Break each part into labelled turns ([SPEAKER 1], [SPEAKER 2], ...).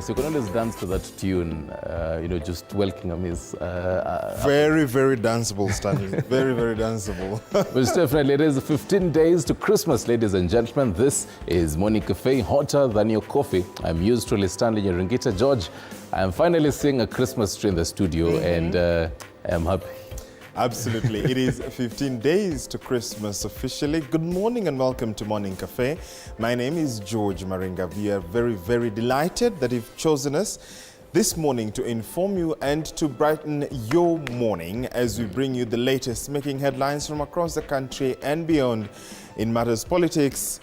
[SPEAKER 1] yes, you can always dance to that tune, just welcoming his...
[SPEAKER 2] very, very danceable, Stanley. Very, very danceable.
[SPEAKER 1] But definitely, it is 15 days to Christmas, ladies and gentlemen. This is Morning Cafe, hotter than your coffee. I'm used to Stanley Nyeringita. George, I'm finally seeing a Christmas tree in the studio, and I'm happy.
[SPEAKER 2] Absolutely. It is 15 days to Christmas officially. Good morning and welcome to Morning Cafe. My name is George Maringa. We are very, very delighted that you've chosen us this morning to inform you and to brighten your morning as we bring you the latest making headlines from across the country and beyond in matters politics,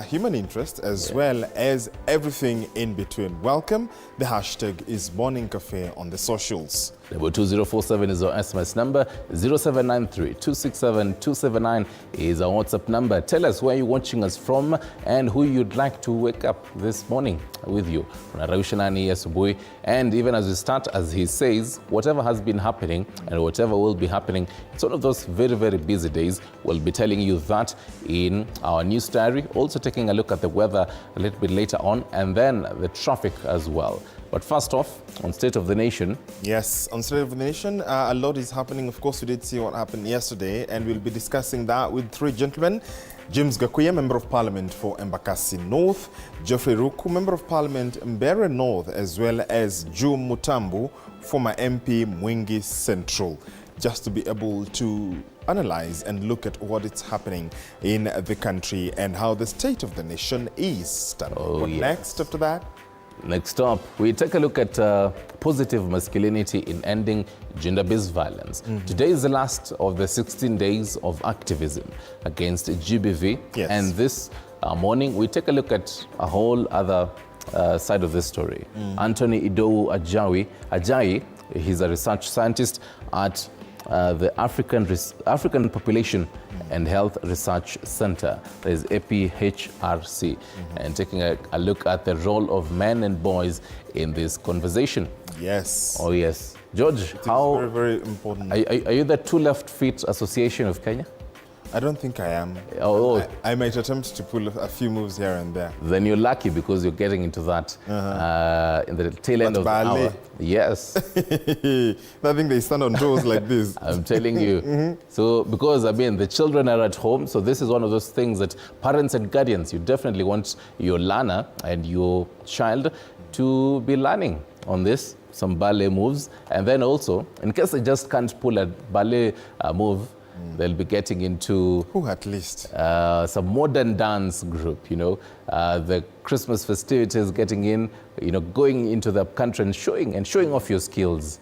[SPEAKER 2] human interest, as well as everything in between. Welcome. The hashtag is Morning Cafe on the socials.
[SPEAKER 1] Number 2047 is our SMS number. 0793-267-279 is our WhatsApp number. Tell us where you're watching us from and who you'd like to wake up this morning with you. And even as we start, as he says, whatever has been happening and whatever will be happening, it's one of those very, very busy days. We'll be telling you that in our news diary. Also taking a look at the weather a little bit later on, and then the traffic as well. But first off, on State of the Nation.
[SPEAKER 2] Yes, on State of the Nation, a lot is happening. Of course, we did see what happened yesterday, and we'll be discussing that with three gentlemen. James Gakuya, Member of Parliament for Embakasi North, Geoffrey Ruku, Member of Parliament Mbeere North, as well as Joe Mutambu, former MP Mwingi Central, just to be able to analyze and look at what is happening in the country and how the state of the nation is. What next after that?
[SPEAKER 1] Next up, we take a look at positive masculinity in ending gender-based violence. Today is the last of the 16 days of activism against GBV.
[SPEAKER 2] Yes.
[SPEAKER 1] And this morning, we take a look at a whole other side of this story. Anthony Idowu Ajayi, he's a research scientist at the African Population and Health Research Center, that is APHRC, and taking a look at the role of men and boys in this conversation.
[SPEAKER 2] Yes.
[SPEAKER 1] Oh, yes. George, how...
[SPEAKER 2] Very, very important.
[SPEAKER 1] Are you the Two Left Feet Association of Kenya?
[SPEAKER 2] I don't think I am.
[SPEAKER 1] Oh.
[SPEAKER 2] I might attempt to pull a few moves here and there.
[SPEAKER 1] Then you're lucky because you're getting into that in the tail end of the hour. Yes.
[SPEAKER 2] I think they stand on toes like this.
[SPEAKER 1] I'm telling you. So, because, the children are at home, so this is one of those things that parents and guardians, you definitely want your learner and your child to be learning on this, some ballet moves. And then also, in case they just can't pull a ballet move, they'll be getting into
[SPEAKER 2] at least
[SPEAKER 1] some modern dance group, the Christmas festivities, getting in, going into the country and showing off your skills,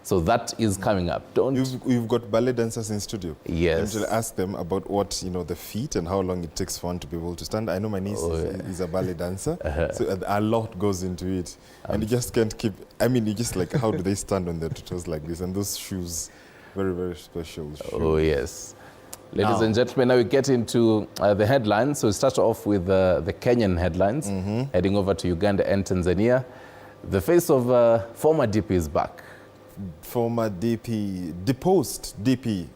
[SPEAKER 1] So that is coming up.
[SPEAKER 2] You've got ballet dancers in studio.
[SPEAKER 1] Yes.
[SPEAKER 2] I'm going to ask them about what, the feet and how long it takes for one to be able to stand. I know my niece is a ballet dancer, so a lot goes into it. And you just can't keep, you just how do they stand on their toes like this? And those shoes, very, very special shoes.
[SPEAKER 1] Oh, yes. Ladies and gentlemen, now we get into the headlines. So we start off with the Kenyan headlines, heading over to Uganda and Tanzania. The face of former DP is back.
[SPEAKER 2] Former DP, deposed DP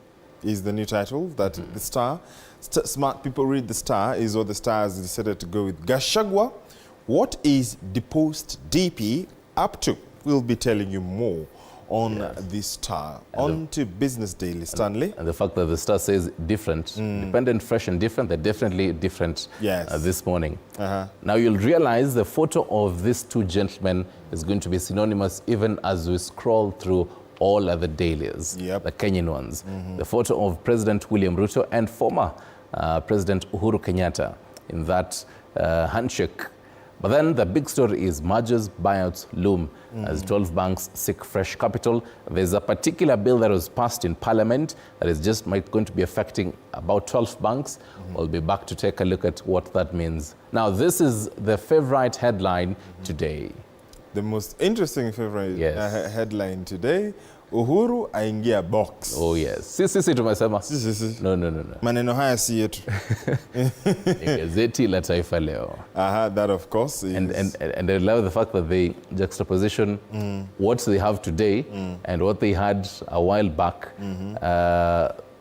[SPEAKER 2] is the new title that the Star, smart people read the Star, is what the Star has decided to go with. Gachagua, what is deposed DP up to? We'll be telling you more on the Star. On to Business Daily, Stanley.
[SPEAKER 1] And the fact that the Star says different, independent, fresh and different, they're definitely different this morning. Now you'll realize the photo of these two gentlemen is going to be synonymous even as we scroll through all other dailies, the Kenyan ones. The photo of President William Ruto and former President Uhuru Kenyatta in that handshake. But then the big story is mergers, buyouts loom as 12 banks seek fresh capital. There's a particular bill that was passed in Parliament that is just going to be affecting about 12 banks. We'll be back to take a look at what that means. Now, this is the favorite headline today.
[SPEAKER 2] The most interesting favorite headline today, Uhuru aingia box.
[SPEAKER 1] Oh yes. Sisi tumesema.
[SPEAKER 2] Sisi.
[SPEAKER 1] No.
[SPEAKER 2] Maneno haya si yetu.
[SPEAKER 1] Gazeti la Taifa Leo.
[SPEAKER 2] That of course is.
[SPEAKER 1] And I love the fact that they juxtaposition what they have today and what they had a while back.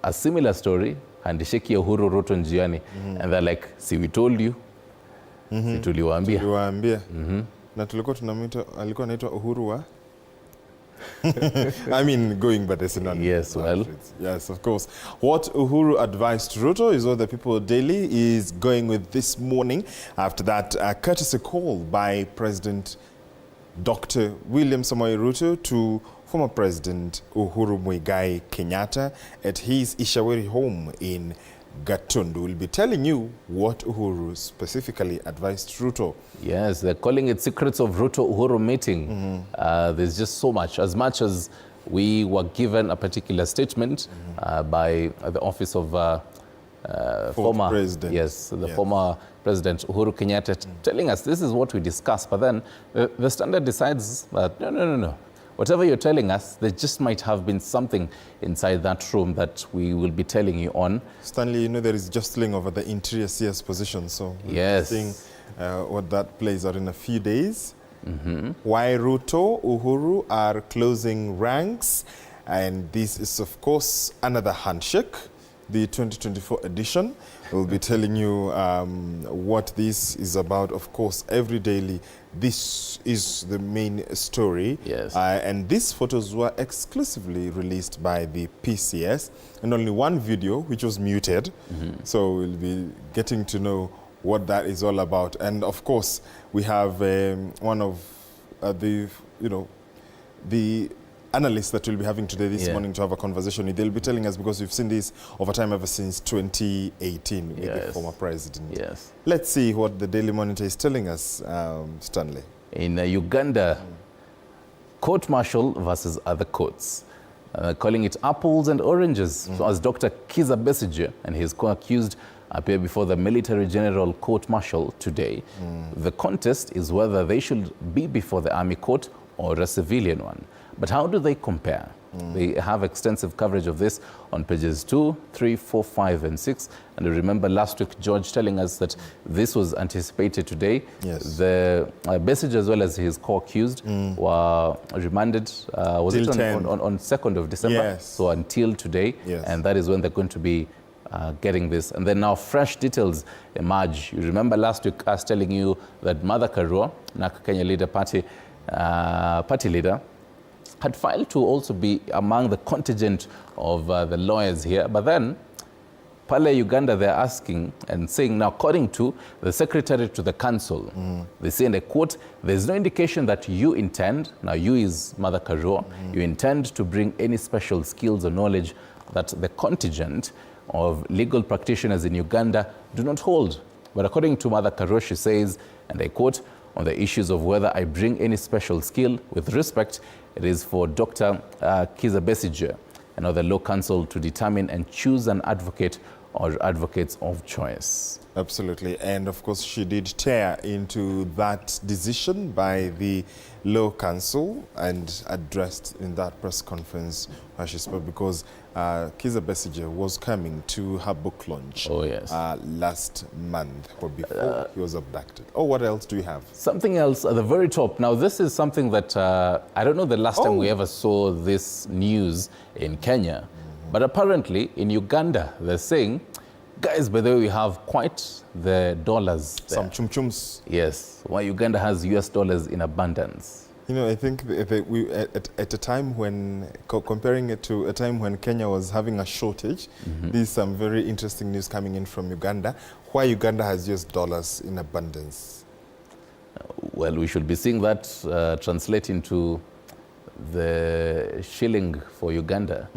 [SPEAKER 1] A similar story, handisheki ya Uhuru, Ruto njiani. And they're like, see, we told you. Si tuliwaambia.
[SPEAKER 2] Na tulikuwa tunamwita, alikuwa anaitwa Uhuru wa? I mean, going by the synonym.
[SPEAKER 1] Yes, well.
[SPEAKER 2] Yes, of course. What Uhuru advised Ruto is what the People Daily is going with this morning. After that, a courtesy call by President Dr. William Samoei Ruto to former President Uhuru Muigai Kenyatta at his Ishaweri home in Gatundu. We'll be telling you what Uhuru specifically advised Ruto.
[SPEAKER 1] Yes, they're calling it Secrets of Ruto-Uhuru meeting. There's just so much. As much as we were given a particular statement by the office of former
[SPEAKER 2] president.
[SPEAKER 1] Yes, the former President Uhuru Kenyatta telling us this is what we discussed. But then the Standard decides that no. Whatever you're telling us, there just might have been something inside that room that we will be telling you on.
[SPEAKER 2] Stanley, you know there is jostling over the interior CS position, so we're seeing what that plays out in a few days. Why Ruto, Uhuru are closing ranks, and this is of course another handshake, the 2024 edition. We'll be telling you what this is about. Of course, every daily, this is the main story.
[SPEAKER 1] Yes.
[SPEAKER 2] And these photos were exclusively released by the PCS, and only one video, which was muted. So we'll be getting to know what that is all about. And of course, we have one of the analysts that we'll be having today this morning to have a conversation with. They'll be telling us, because we've seen this over time ever since 2018 with the former president.
[SPEAKER 1] Yes.
[SPEAKER 2] Let's see what the Daily Monitor is telling us, Stanley.
[SPEAKER 1] In Uganda, court-martial versus other courts. Calling it apples and oranges. So as Dr. Kizza Besigye and his co-accused appear before the military general court-martial today, the contest is whether they should be before the army court or a civilian one. But how do they compare? They have extensive coverage of this on pages 2, 3, 4, 5, and 6. And I remember last week, George telling us that this was anticipated today.
[SPEAKER 2] Yes.
[SPEAKER 1] The Besigye, as well as his co-accused, were remanded, was it on 2nd of December?
[SPEAKER 2] Yes.
[SPEAKER 1] So until today.
[SPEAKER 2] Yes.
[SPEAKER 1] And that is when they're going to be getting this. And then now fresh details emerge. You remember last week us telling you that Mother Karua, Kenya leader party leader, had filed to also be among the contingent of the lawyers here. But then, Pale Uganda, they're asking and saying, now according to the secretary to the council, they say in a quote, there's no indication that you intend, now you is Mother Karua, you intend to bring any special skills or knowledge that the contingent of legal practitioners in Uganda do not hold. But according to Mother Karua, she says, and I quote, on the issues of whether I bring any special skill, with respect, it is for Dr. Kizza Besigye and other law counsel to determine and choose an advocate or advocates of choice.
[SPEAKER 2] Absolutely. And of course, she did tear into that decision by the law counsel and addressed in that press conference where she spoke, because Kizza Besigye was coming to her book launch last month or before he was abducted. Oh, what else do you have?
[SPEAKER 1] Something else at the very top. Now, this is something that I don't know the last time we ever saw this news in Kenya, but apparently in Uganda, they're saying, guys, by the way, we have quite the dollars there.
[SPEAKER 2] Some chum-chums.
[SPEAKER 1] Yes, why Uganda has US dollars in abundance.
[SPEAKER 2] You know, I think we at a time when, comparing it to a time when Kenya was having a shortage, there's some very interesting news coming in from Uganda. Why Uganda has US dollars in abundance?
[SPEAKER 1] Well, we should be seeing that translate into the shilling for Uganda.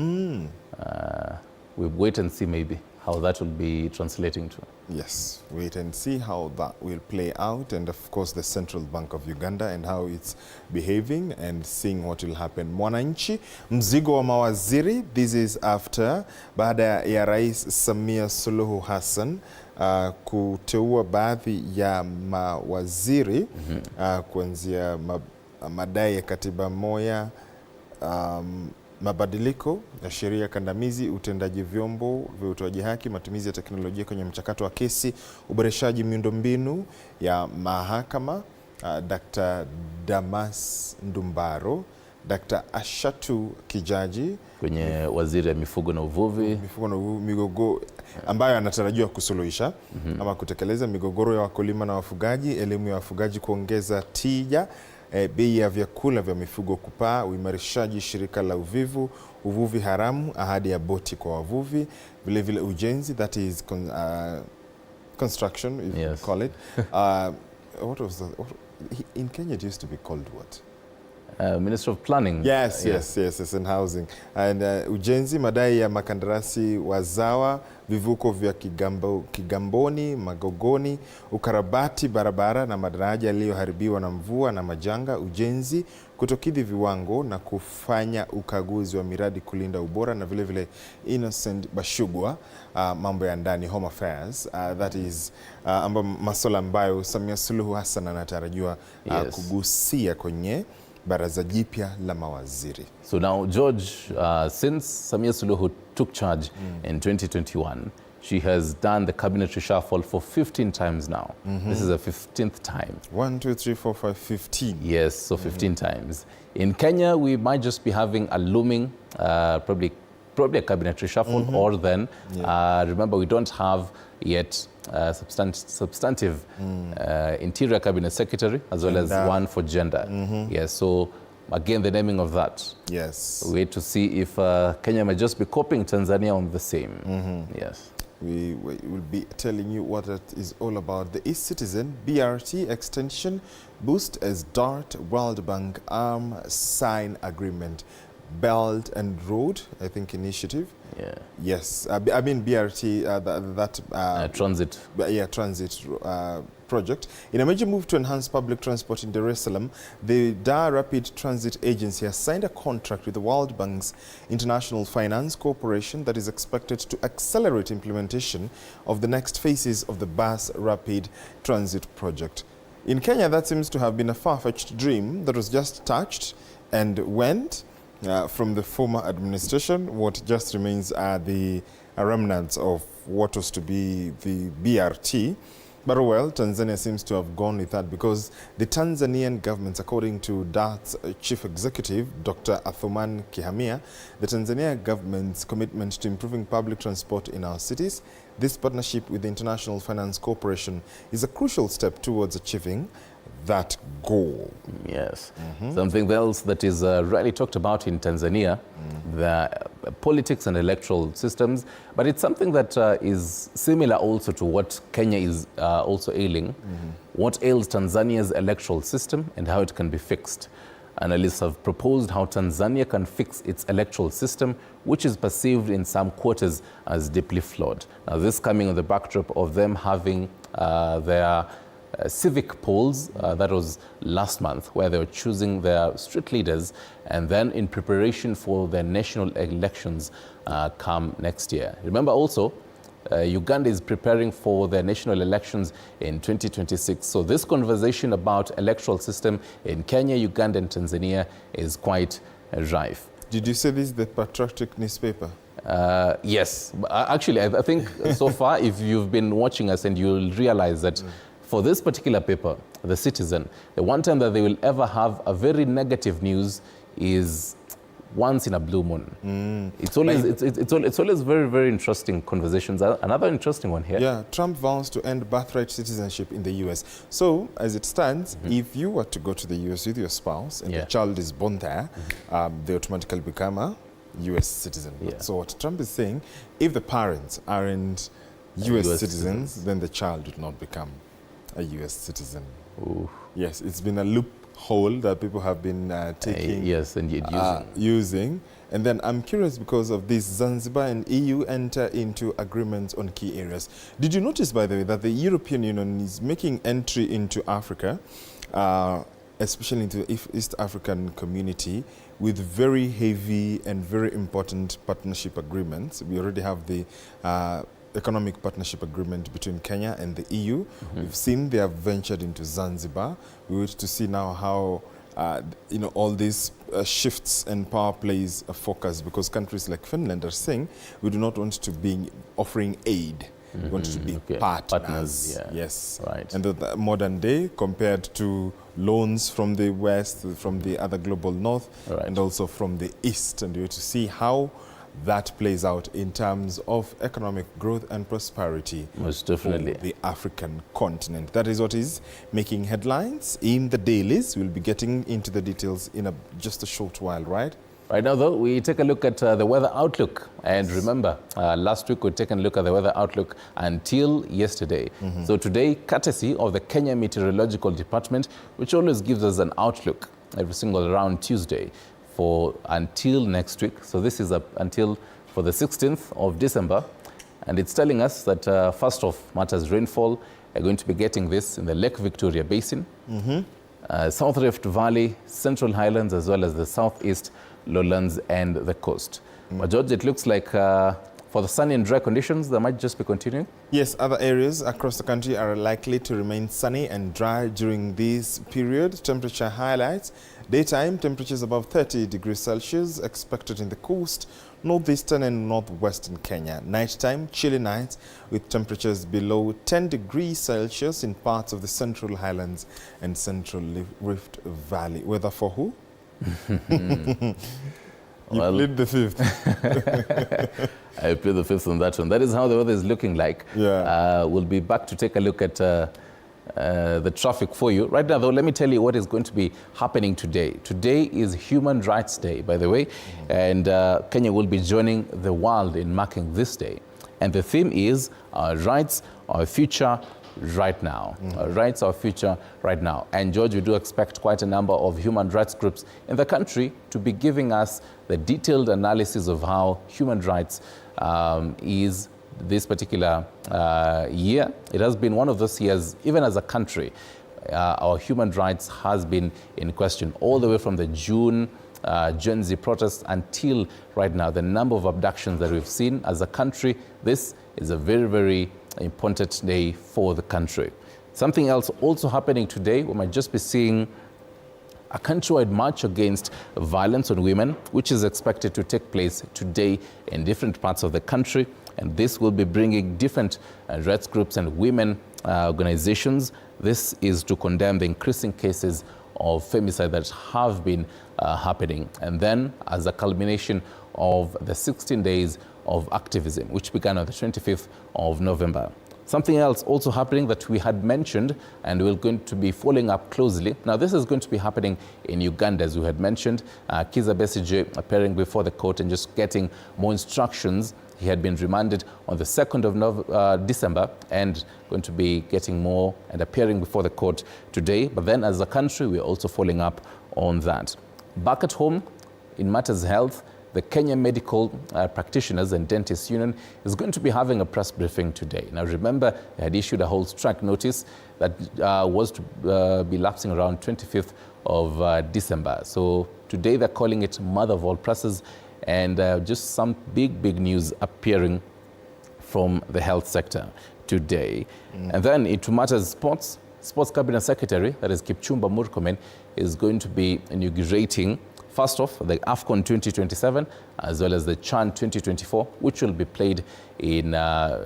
[SPEAKER 1] We'll wait and see maybe how that will be translating to.
[SPEAKER 2] Yes, wait and see how that will play out, and of course the Central Bank of Uganda and how it's behaving and seeing what will happen. Mwananchi, mzigo wa mawaziri, this is after baada ya Rais Samia Suluhu Hassan kuteua baadhi ya mawaziri kuanzia madai ya katiba moja, mabadiliko ya sheria kandamizi, utendaji vyombo vya utoaji haki, matumizi ya teknolojia kwenye mchakato wa kesi, uboreshaji miundombinu ya mahakama. Dr. Damas Ndumbaro Dr. Ashatu Kijaji
[SPEAKER 1] kwenye waziri ya mifugo na uvuvi,
[SPEAKER 2] migogo ambayo anatarajiwa kusuluhisha ama kutekeleza migogoro ya wakulima na wafugaji, elimu ya wafugaji kuongeza tija, bei ya vyakula vya mifugo kupaa, uimarishaji shirika la uvuvi haramu, ahadi ya boti kwa wavuvi, vile vile ujenzi, that is construction, if you call it. What was that? In Kenya it used to be called what?
[SPEAKER 1] Minister of Planning.
[SPEAKER 2] Yes, and housing. And ujenzi, madai ya makandarasi wazawa, vivuko vya Kigamboni, Magogoni, ukarabati barabara na madaraja yaliyoharibiwa na mvua na majanga, ujenzi, kutokidhi viwango na kufanya ukaguzi wa miradi kulinda ubora, na vile vile Innocent Bashugwa, mambo ya ndani, home affairs, that is masuala ambayo Samia Suluhu Hassan anatarajiwa kugusia kwenye baraza jipya la mawaziri.
[SPEAKER 1] So now, George, since Samia Suluhu took charge in 2021, she has done the cabinet reshuffle for 15 times now. This is the 15th time.
[SPEAKER 2] 1, 2, 3, 4, 5, 15.
[SPEAKER 1] Yes, so 15 times. In Kenya, we might just be having a looming, probably a cabinet reshuffle, or then, remember, we don't have yet substantive interior cabinet secretary, as well as one for gender. Yes, so again, the naming of that.
[SPEAKER 2] Yes.
[SPEAKER 1] We wait to see if Kenya may just be copying Tanzania on the same. Yes.
[SPEAKER 2] We will be telling you what it is all about. The eCitizen BRT extension boost as DART World Bank arm sign agreement. Belt and Road, I think, initiative.
[SPEAKER 1] Yeah.
[SPEAKER 2] Yes, I mean BRT,
[SPEAKER 1] transit.
[SPEAKER 2] Transit project. In a major move to enhance public transport in Dar es Salaam, the Dar Rapid Transit Agency has signed a contract with the World Bank's International Finance Corporation that is expected to accelerate implementation of the next phases of the Bus Rapid Transit project. In Kenya, that seems to have been a far-fetched dream that was just touched and went. From the former administration, what just remains are the remnants of what was to be the BRT. But well, Tanzania seems to have gone with that because the Tanzanian government, according to DART's chief executive, Dr. Athuman Kihamia, the Tanzania government's commitment to improving public transport in our cities, this partnership with the International Finance Corporation is a crucial step towards achieving that goal.
[SPEAKER 1] Yes. Something else that is rarely talked about in Tanzania, the politics and electoral systems, but it's something that is similar also to what Kenya is also ailing. What ails Tanzania's electoral system and how it can be fixed. Analysts have proposed how Tanzania can fix its electoral system, which is perceived in some quarters as deeply flawed. Now, this coming on the backdrop of them having their civic polls, that was last month, where they were choosing their street leaders, and then in preparation for their national elections come next year. Remember also, Uganda is preparing for their national elections in 2026. So this conversation about electoral system in Kenya, Uganda, and Tanzania is quite rife.
[SPEAKER 2] Did you say this is the patriotic newspaper?
[SPEAKER 1] Yes. Actually, I think so far, if you've been watching us, and you'll realize that for this particular paper, The Citizen, the one time that they will ever have a very negative news is once in a blue moon. It's always very, very interesting conversations. Another interesting one here.
[SPEAKER 2] Yeah, Trump vows to end birthright citizenship in the US. So, as it stands, if you were to go to the US with your spouse and the child is born there, they automatically become a US citizen. So what Trump is saying, if the parents aren't US citizens, then the child would not become a US citizen.
[SPEAKER 1] Ooh.
[SPEAKER 2] Yes, it's been a loophole that people have been taking,
[SPEAKER 1] and
[SPEAKER 2] using. And then I'm curious, because of this, Zanzibar and EU enter into agreements on key areas. Did you notice, by the way, that the European Union is making entry into Africa, especially into the East African community, with very heavy and very important partnership agreements? We already have the economic partnership agreement between Kenya and the EU. We've seen they have ventured into Zanzibar. We wait to see now how all these shifts and power plays a focus, because countries like Finland are saying we do not want to be offering aid We want to be partners.
[SPEAKER 1] Yeah.
[SPEAKER 2] Yes.
[SPEAKER 1] Right.
[SPEAKER 2] And the modern day compared to loans from the West, from the other global North,
[SPEAKER 1] Right.
[SPEAKER 2] and also from the East. And you to see how that plays out in terms of economic growth and prosperity.
[SPEAKER 1] Most definitely.
[SPEAKER 2] For the African continent. That is what is making headlines in the dailies. We'll be getting into the details in just a short while, right?
[SPEAKER 1] Right now, though, we take a look at the weather outlook. And remember, last week we'd taken a look at the weather outlook until yesterday. So today, courtesy of the Kenya Meteorological Department, which always gives us an outlook every single around Tuesday for until next week. So this is up until for the 16th of December. And it's telling us that first off matters rainfall. We're going to be getting this in the Lake Victoria Basin, South Rift Valley, Central Highlands, as well as the Southeast Lowlands and the coast. But George, it looks like for the sunny and dry conditions, they might just be continuing. Yes,
[SPEAKER 2] other areas across the country are likely to remain sunny and dry during this period. Temperature highlights: daytime temperatures above 30 degrees Celsius expected in the coast, northeastern and northwestern Kenya. Nighttime, chilly nights with temperatures below 10 degrees Celsius in parts of the Central Highlands and Central Rift Valley. Weather for who? You plead the fifth.
[SPEAKER 1] I plead the fifth on that one. That is how the weather is looking like.
[SPEAKER 2] Yeah.
[SPEAKER 1] We'll be back to take a look at the traffic for you. Right now, though, let me tell you what is going to be happening today. Today is Human Rights Day, by the way, and Kenya will be joining the world in marking this day. And the theme is Our Rights, Our Future, Right Now. Our rights, our future, right now. And George, we do expect quite a number of human rights groups in the country to be giving us the detailed analysis of how human rights is this particular year. It has been one of those years, even as a country, our human rights has been in question all the way from the June Gen Z protests until right now. The number of abductions that we've seen as a country, this is a very, very important day for the country. Something else also happening today, we might just be seeing a countrywide march against violence on women, which is expected to take place today in different parts of the country. And this will be bringing different rights groups and women organizations. This is to condemn the increasing cases of femicide that have been happening. And then, as a culmination of the 16 days of activism, which began on the 25th of November. Something else also happening that we had mentioned, and we're going to be following up closely. Now, this is going to be happening in Uganda, as we had mentioned. Kizza Besigye appearing before the court and just getting more instructions. He had been remanded on the 2nd of December and going to be getting more and appearing before the court today. But then, as a country, we're also following up on that. Back at home, in matters health, the Kenya Medical Practitioners and Dentists Union is going to be having a press briefing today. Now, remember, they had issued a whole strike notice that was to be lapsing around 25th of December. So today they're calling it Mother of All Presses, and just some big news appearing from the health sector today. And then into matters sports, Sports Cabinet Secretary, that is Kipchumba Murkomen, is going to be inaugurating first off, the AFCON 2027, as well as the CHAN 2024, which will be played in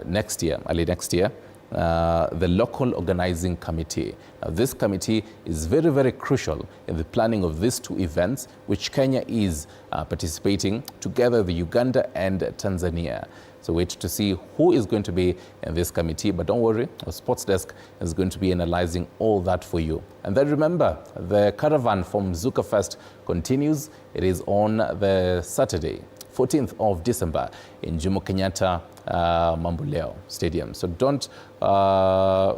[SPEAKER 1] next year, early next year, the local organizing committee. Now, this committee is very crucial in the planning of these two events, which Kenya is participating together with Uganda and Tanzania. So wait to see who is going to be in this committee. But don't worry, our sports desk is going to be analyzing all that for you. And then remember, the caravan from Zuka Fest continues. It is on the Saturday, 14th of December in Kenyatta Mamboleo Stadium. So don't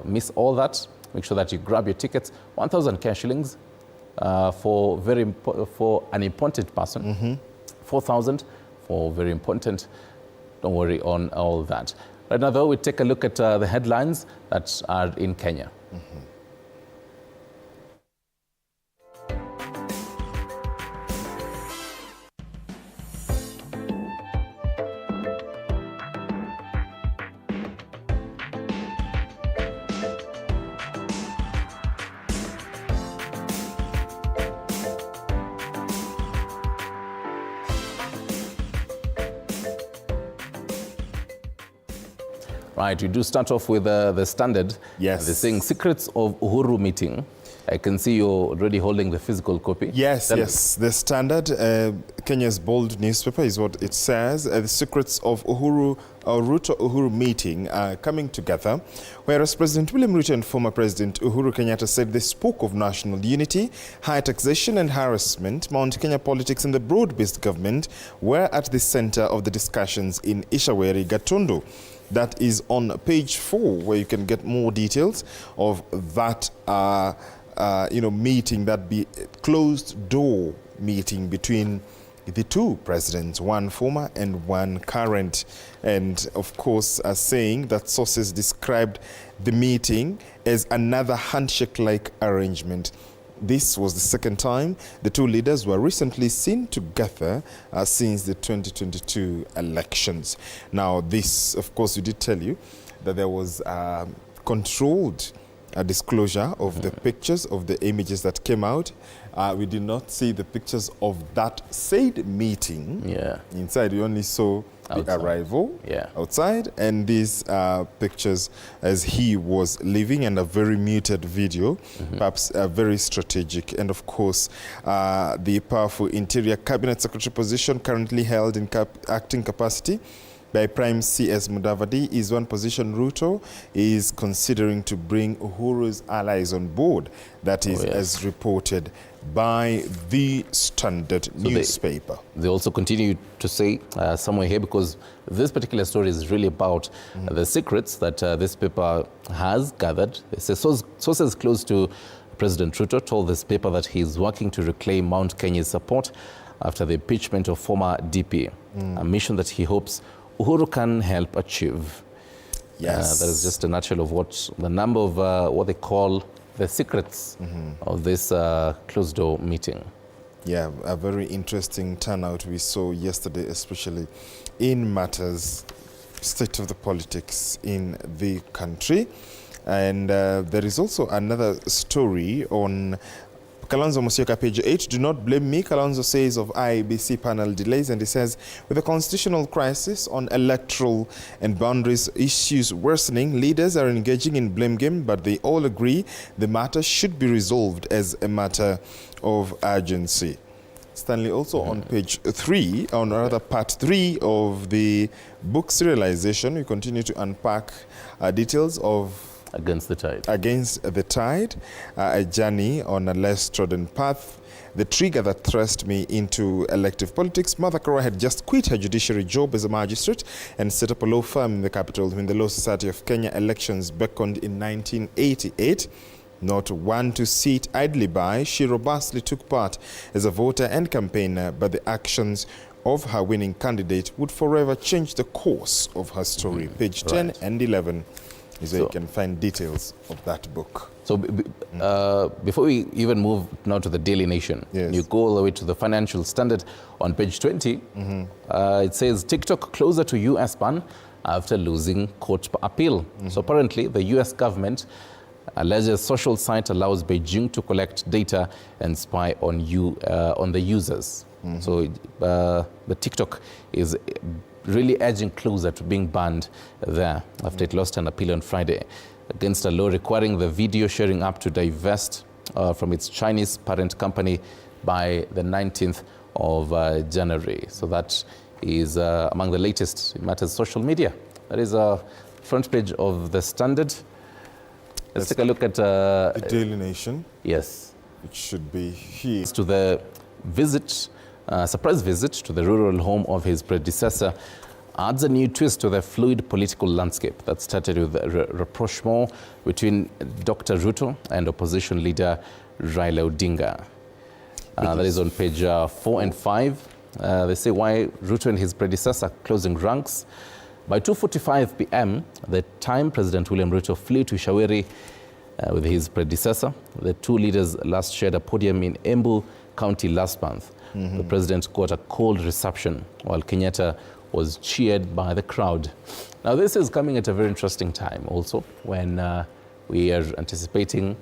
[SPEAKER 1] miss all that. Make sure that you grab your tickets. 1,000 cash shillings for an important person. 4,000 for very important. Don't worry on all that. Right now, though, we take a look at the headlines that are in Kenya. Right, we do start off with the Standard.
[SPEAKER 2] Yes.
[SPEAKER 1] They're saying secrets of Uhuru meeting. I can see you're already holding the physical copy.
[SPEAKER 2] Yes, yes. The Standard, Kenya's bold newspaper, is what it says. The secrets of Ruto-Uhuru meeting are coming together, whereas President William Ruto and former President Uhuru Kenyatta said they spoke of national unity, high taxation and harassment. Mt Kenya politics and the broad-based government were at the center of the discussions in Ishaweri, Gatundu. That is on page 4, where you can get more details of that meeting, that be closed door meeting between the two presidents, one former and one current. And of course, saying that sources described the meeting as another handshake-like arrangement. This was the second time the two leaders were recently seen together since the 2022 elections. Now, this, of course, we did tell you that there was controlled disclosure of the pictures of the images that came out. We did not see the pictures of that said meeting. Yeah. Inside, we only saw the arrival outside, and these pictures as he was leaving, and a very muted video, perhaps very strategic. And of course, the powerful Interior Cabinet Secretary position currently held in acting capacity by Prime CS Mudavadi is one position Ruto is considering to bring Uhuru's allies on board. That is as reported by the Standard newspaper.
[SPEAKER 1] They also continue to say somewhere here, because this particular story is really about the secrets that this paper has gathered. They say sources close to President Ruto told this paper that he is working to reclaim Mt Kenya's support after the impeachment of former DP, a mission that he hopes Uhuru can help achieve. Yes. That is just a nutshell of what the number of what they call the secrets of this closed door meeting.
[SPEAKER 2] Yeah, a very interesting turnout we saw yesterday, especially in matters, state of the politics in the country. And there is also another story on Kalonzo Musyoka, page 8. Do not blame me, Kalonzo says of Iebc panel delays. And he says, with the constitutional crisis on electoral and boundaries issues worsening, leaders are engaging in blame game, but they all agree the matter should be resolved as a matter of urgency. Stanley, also on page 3, or rather part 3 of the book Serialization, we continue to unpack details of
[SPEAKER 1] Against the Tide.
[SPEAKER 2] Against the Tide, a journey on a less trodden path. The trigger that thrust me into elective politics. Martha Karua had just quit her judiciary job as a magistrate and set up a law firm in the capital when the Law Society of Kenya elections beckoned in 1988. Not one to sit idly by, she robustly took part as a voter and campaigner, but the actions of her winning candidate would forever change the course of her story. Page 10 and 11. is where you can find details of that book.
[SPEAKER 1] So before we even move now to the Daily Nation, you go all the way to the Financial Standard on page 20. It says TikTok closer to US ban after losing court appeal. So apparently the US government alleges social site allows Beijing to collect data and spy on the users. So the TikTok is really edging closer to being banned there after it lost an appeal on Friday against a law requiring the video sharing app to divest from its Chinese parent company by the 19th of January. So that is among the latest matters social media. That is a front page of the Standard. Let's take a look at
[SPEAKER 2] the Daily Nation.
[SPEAKER 1] Yes.
[SPEAKER 2] It should be here.
[SPEAKER 1] To the visit, surprise visit to the rural home of his predecessor adds a new twist to the fluid political landscape that started with a rapprochement between Dr. Ruto and opposition leader Raila Odinga. That is on page 4 and 5. They say why Ruto and his predecessor closing ranks. By 2:45 p.m., the time President William Ruto flew to Ishaweri with his predecessor. The two leaders last shared a podium in Embu County last month. The president got a cold reception, while Kenyatta was cheered by the crowd. Now, this is coming at a very interesting time also, when we are anticipating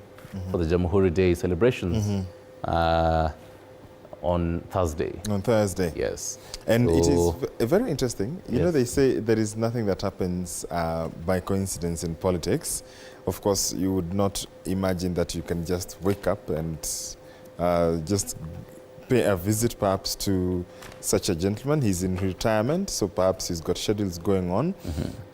[SPEAKER 1] for the Jamhuri Day celebrations on Thursday.
[SPEAKER 2] On Thursday.
[SPEAKER 1] Yes.
[SPEAKER 2] And
[SPEAKER 1] so,
[SPEAKER 2] it is very interesting. You
[SPEAKER 1] yes.
[SPEAKER 2] know, they say there is nothing that happens by coincidence in politics. Of course, you would not imagine that you can just wake up and just pay a visit perhaps to such a gentleman. He's in retirement, so perhaps he's got schedules going on.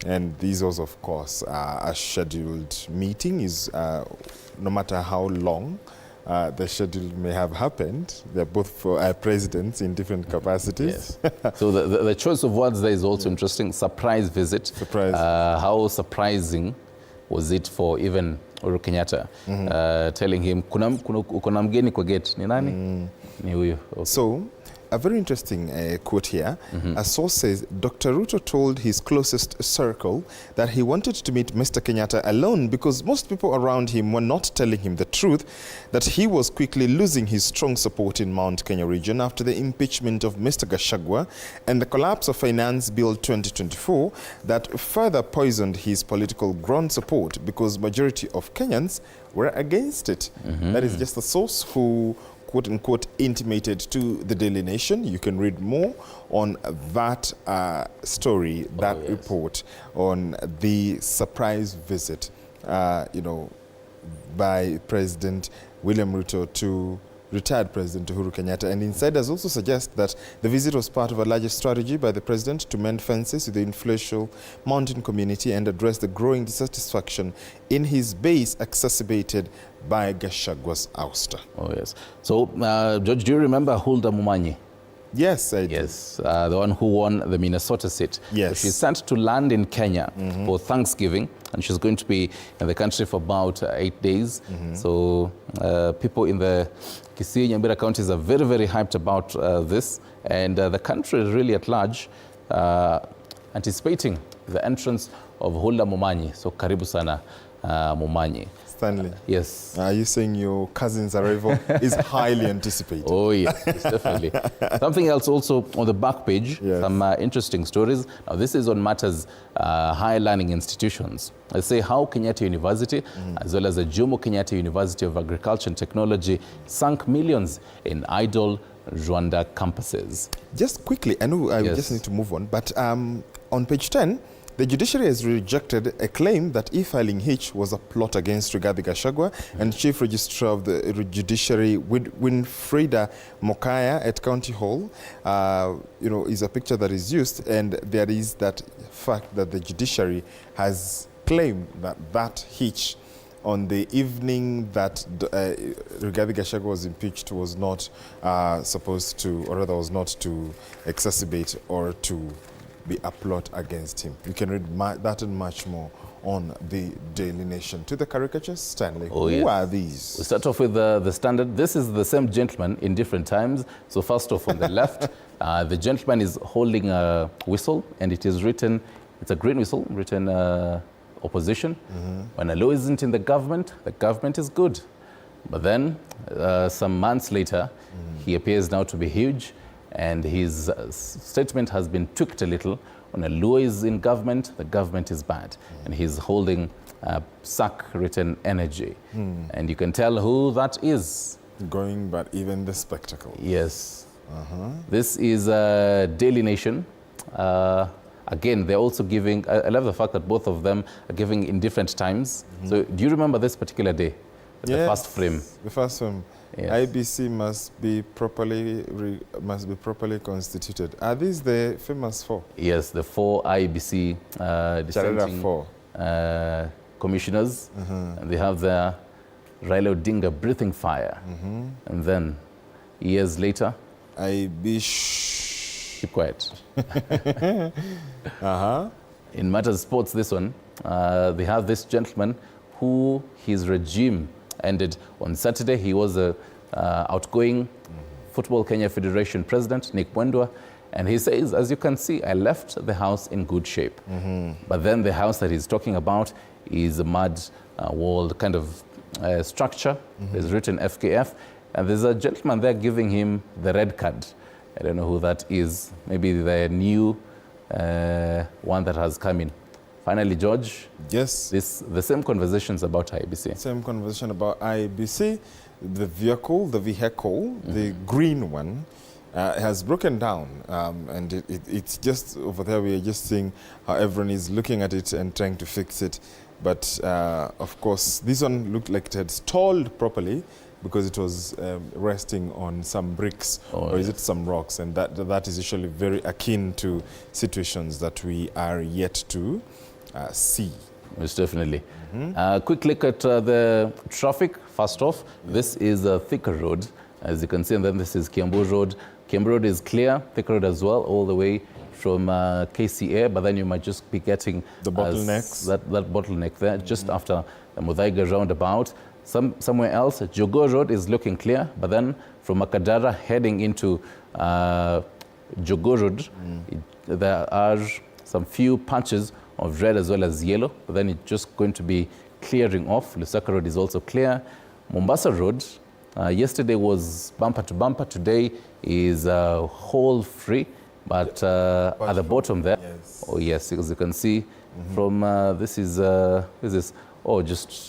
[SPEAKER 2] And this was, of course, a scheduled meeting. Is no matter how long the schedule may have happened, they're both for presidents in different capacities.
[SPEAKER 1] Yes. So the choice of words there is also interesting. Surprise visit.
[SPEAKER 2] Surprise.
[SPEAKER 1] How surprising was it for even Uhuru Kenyatta telling him, uko na mgeni kwa gate, ni nani? Ni huyo. Okay.
[SPEAKER 2] So, a very interesting quote here. A source says, Dr. Ruto told his closest circle that he wanted to meet Mr. Kenyatta alone because most people around him were not telling him the truth, that he was quickly losing his strong support in Mt Kenya region after the impeachment of Mr. Gachagua and the collapse of Finance Bill 2024 that further poisoned his political ground support because majority of Kenyans were against it. That is just a source who quote-unquote intimated to the Daily Nation. You can read more on that story, that report on the surprise visit, by President William Ruto to retired President Uhuru Kenyatta. And insiders also suggest that the visit was part of a larger strategy by the president to mend fences with the influential mountain community and address the growing dissatisfaction in his base exacerbated by Gashagua's ouster.
[SPEAKER 1] Oh, yes. So, George, do you remember Hulda Mumanyi?
[SPEAKER 2] Yes, I do.
[SPEAKER 1] Yes, the one who won the Minnesota seat.
[SPEAKER 2] Yes.
[SPEAKER 1] So she's sent to land in Kenya for Thanksgiving, and she's going to be in the country for about 8 days. So people in the Kisii, Nyambera counties are very, very hyped about this, and the country is really at large anticipating the entrance of Hulda Mumanyi. So karibu sana Mumanyi.
[SPEAKER 2] Stanley.
[SPEAKER 1] Yes.
[SPEAKER 2] Are you saying your cousin's arrival is highly anticipated?
[SPEAKER 1] Oh, yes, definitely. Something else also on the back page, some interesting stories. Now, this is on matters higher learning institutions. I say how Kenyatta University, as well as the Jomo Kenyatta University of Agriculture and Technology, sunk millions in idle Rwanda campuses.
[SPEAKER 2] Just quickly, I know I just need to move on, but on page 10, the Judiciary has rejected a claim that e-filing H was a plot against Rigathi Gachagua and Chief Registrar of the Judiciary Winfrida Mokaya at County Hall. Is a picture that is used, and there is that fact that the Judiciary has claimed that hitch on the evening that Rigathi Gachagua was impeached was not supposed to, or rather was not to exacerbate or to be a plot against him. You can read that and much more on the Daily Nation. To the caricatures, Stanley, who are these?
[SPEAKER 1] We start off with the Standard. This is the same gentleman in different times. So first off on the left, the gentleman is holding a whistle, and it is written, it's a green whistle, written opposition. When a law isn't in the government is good. But then some months later, he appears now to be huge, and his statement has been tweaked a little. When a law is in government, the government is bad. And he's holding sack written energy. And you can tell who that is.
[SPEAKER 2] Going, but even the spectacle.
[SPEAKER 1] Yes. This is Daily Nation. Again, they're also giving, I love the fact that both of them are giving in different times. So do you remember this particular day? The first frame.
[SPEAKER 2] The first frame. Yes. IBC must be properly constituted. Are these the famous four?
[SPEAKER 1] Yes, the four IBC dissenting commissioners. And they have their Raila Odinga breathing fire. And then, years later, keep quiet. In matters sports, this one, they have this gentleman who his regime ended on Saturday. He was the outgoing Football Kenya Federation president, Nick Mwendwa, and he says, as you can see, I left the house in good shape. But then the house that he's talking about is a mud-walled kind of structure. There's written FKF, and there's a gentleman there giving him the red card. I don't know who that is. Maybe the new one that has come in. Finally, George.
[SPEAKER 2] Yes.
[SPEAKER 1] The same conversations about IEBC.
[SPEAKER 2] Same conversation about IEBC. The vehicle, the green one, has broken down, and it's just over there. We are just seeing how everyone is looking at it and trying to fix it. But of course, this one looked like it had stalled properly because it was resting on some bricks, or is it some rocks? And that is usually very akin to situations that we are yet to see.
[SPEAKER 1] Most definitely. Quick look at the traffic. First off, this is a Thika Road, as you can see, and then this is Kiambu Road. Kiambu Road is clear, Thika Road as well, all the way from KCA, but then you might just be getting
[SPEAKER 2] the bottlenecks.
[SPEAKER 1] That bottleneck there, just after the Muthaiga roundabout. Somewhere else, Jogoo Road is looking clear, but then from Makadara heading into Jogoo Road, there are some few patches of red as well as yellow, but then it's just going to be clearing off. Lusaka Road is also clear. Mombasa Road, yesterday was bumper to bumper, today is whole free, but at the bottom there, oh yes, as you can see, from this is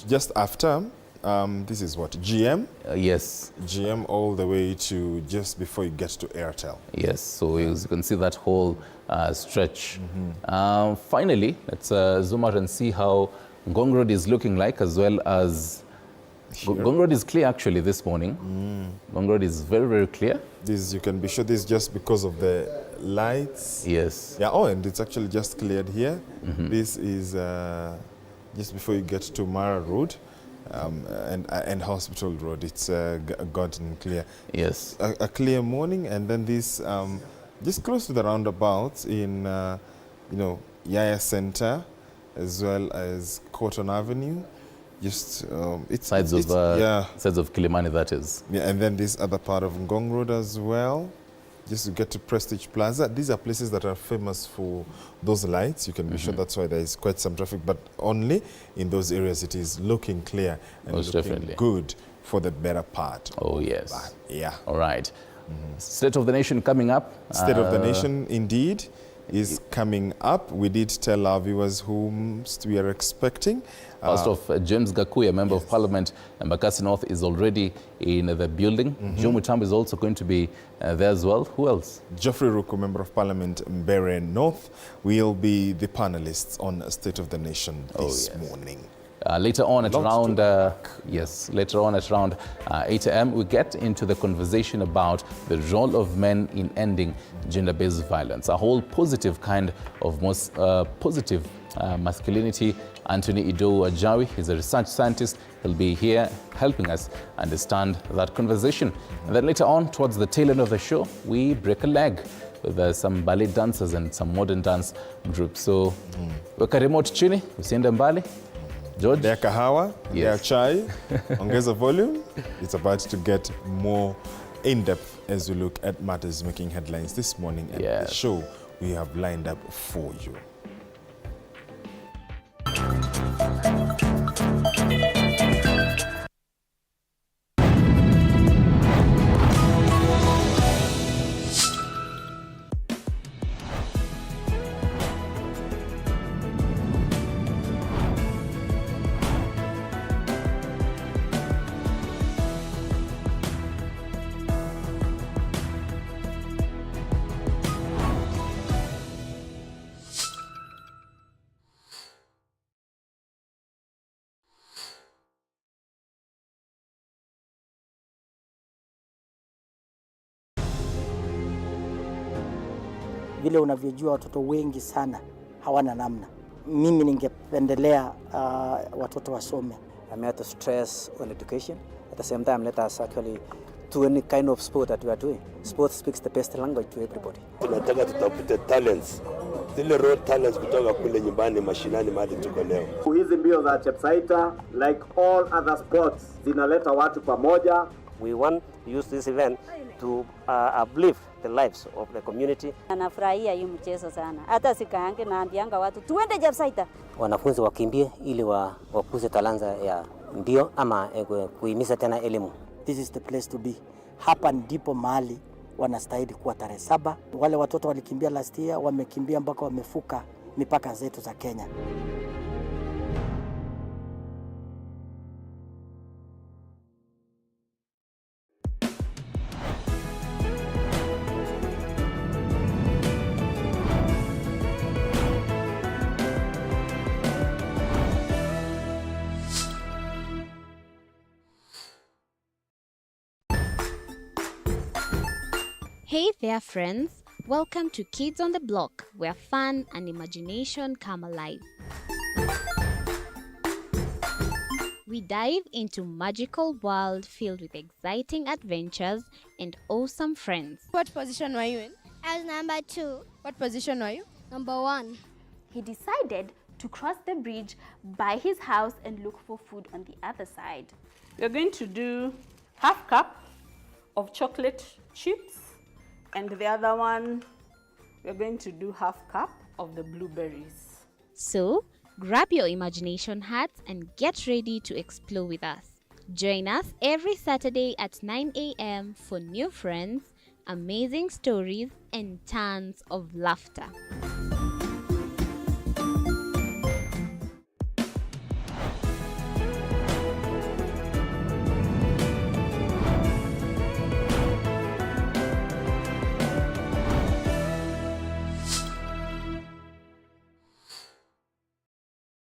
[SPEAKER 1] just
[SPEAKER 2] after. This is what, GM?
[SPEAKER 1] Yes.
[SPEAKER 2] GM all the way to just before you get to Airtel.
[SPEAKER 1] Yes, so as you can see that whole stretch. Finally, let's zoom out and see how Ngong Road is looking like, as well as Ngong Road is clear actually this morning. Ngong Road is very, very clear.
[SPEAKER 2] This, you can be sure this is just because of the lights.
[SPEAKER 1] Yes.
[SPEAKER 2] Yeah, oh, and it's actually just cleared here. This is just before you get to Mara Road. And Hospital Road, it's gotten clear.
[SPEAKER 1] Yes.
[SPEAKER 2] A clear morning, and then this just close to the roundabouts in Yaya Center, as well as Cotton Avenue. Just
[SPEAKER 1] sides of Kilimani, that is.
[SPEAKER 2] Yeah, and then this other part of Ngong Road as well. Just to get to Prestige Plaza. These are places that are famous for those lights. You can be sure that's why there is quite some traffic, but only in those areas it is looking clear and
[SPEAKER 1] most
[SPEAKER 2] looking
[SPEAKER 1] definitely
[SPEAKER 2] good for the better part.
[SPEAKER 1] Oh, yes.
[SPEAKER 2] But, yeah.
[SPEAKER 1] All right. State of the Nation coming up.
[SPEAKER 2] State of the Nation, indeed, is coming up. We did tell our viewers whom we are expecting.
[SPEAKER 1] First off, James Gakuya, Member of Parliament, Embakasi North, is already in the building. Joe Mutambo is also going to be there as well. Who else?
[SPEAKER 2] Geoffrey Ruku, Member of Parliament, Mbeere North, will be the panelists on State of the Nation this morning.
[SPEAKER 1] Later on at around, later on at around 8 a.m., we get into the conversation about the role of men in ending gender-based violence, a whole positive kind of most positive masculinity. Anthony Idowu Ajawi is a research scientist. He'll be here helping us understand that conversation. And then later on, towards the tail end of the show, we break a leg with some ballet dancers and some modern dance groups. So, weka remote chini, usiende mbali. George?
[SPEAKER 2] Their kahawa, their chai, ongeza volume. It's about to get more in-depth as we look at matters making headlines this morning and the show we have lined up for you.
[SPEAKER 3] Vile unavyojua watoto wengi sana hawana namna. Mimi ningependelea watoto wasome.
[SPEAKER 4] I'm here to stress on education. At the same time, let us actually do any kind of sport that we are doing. Sport speaks the best language to everybody.
[SPEAKER 5] Tunataka tutafute talents. Zile raw talents kutoka kule nyumbani mashinani mahali tuko leo.
[SPEAKER 6] Hizi mbio za Chepsaita, like all other sports, zinaleta watu pamoja.
[SPEAKER 4] We want to use this event to uplift the lives of the community.
[SPEAKER 7] Anafurahia hii mchezo sana. Hata sikaange naambianga watu tuende Chepsaita.
[SPEAKER 4] Wanafunzi wakimbie ili wakuze talanta ya mbio ama kuhimiza tena elimu.
[SPEAKER 3] This is the place to be. Hapa ndipo mahali wanastahili kuwa tarehe 7. Wale watoto walikimbia last year, wamekimbia mpaka wamefuka mipaka zetu za Kenya.
[SPEAKER 8] Hey there, friends. Welcome to Kids on the Block, where fun and imagination come alive. We dive into magical world filled with exciting adventures and awesome friends.
[SPEAKER 9] What position were you in?
[SPEAKER 10] I was number 2.
[SPEAKER 9] What position were you?
[SPEAKER 10] Number 1.
[SPEAKER 11] He decided to cross the bridge by his house and look for food on the other side.
[SPEAKER 12] We're going to do half cup of chocolate chips, and the other one, we're going to do half cup of the blueberries.
[SPEAKER 8] So, grab your imagination hats and get ready to explore with us. Join us every Saturday at 9 a.m. for new friends, amazing stories, and tons of laughter.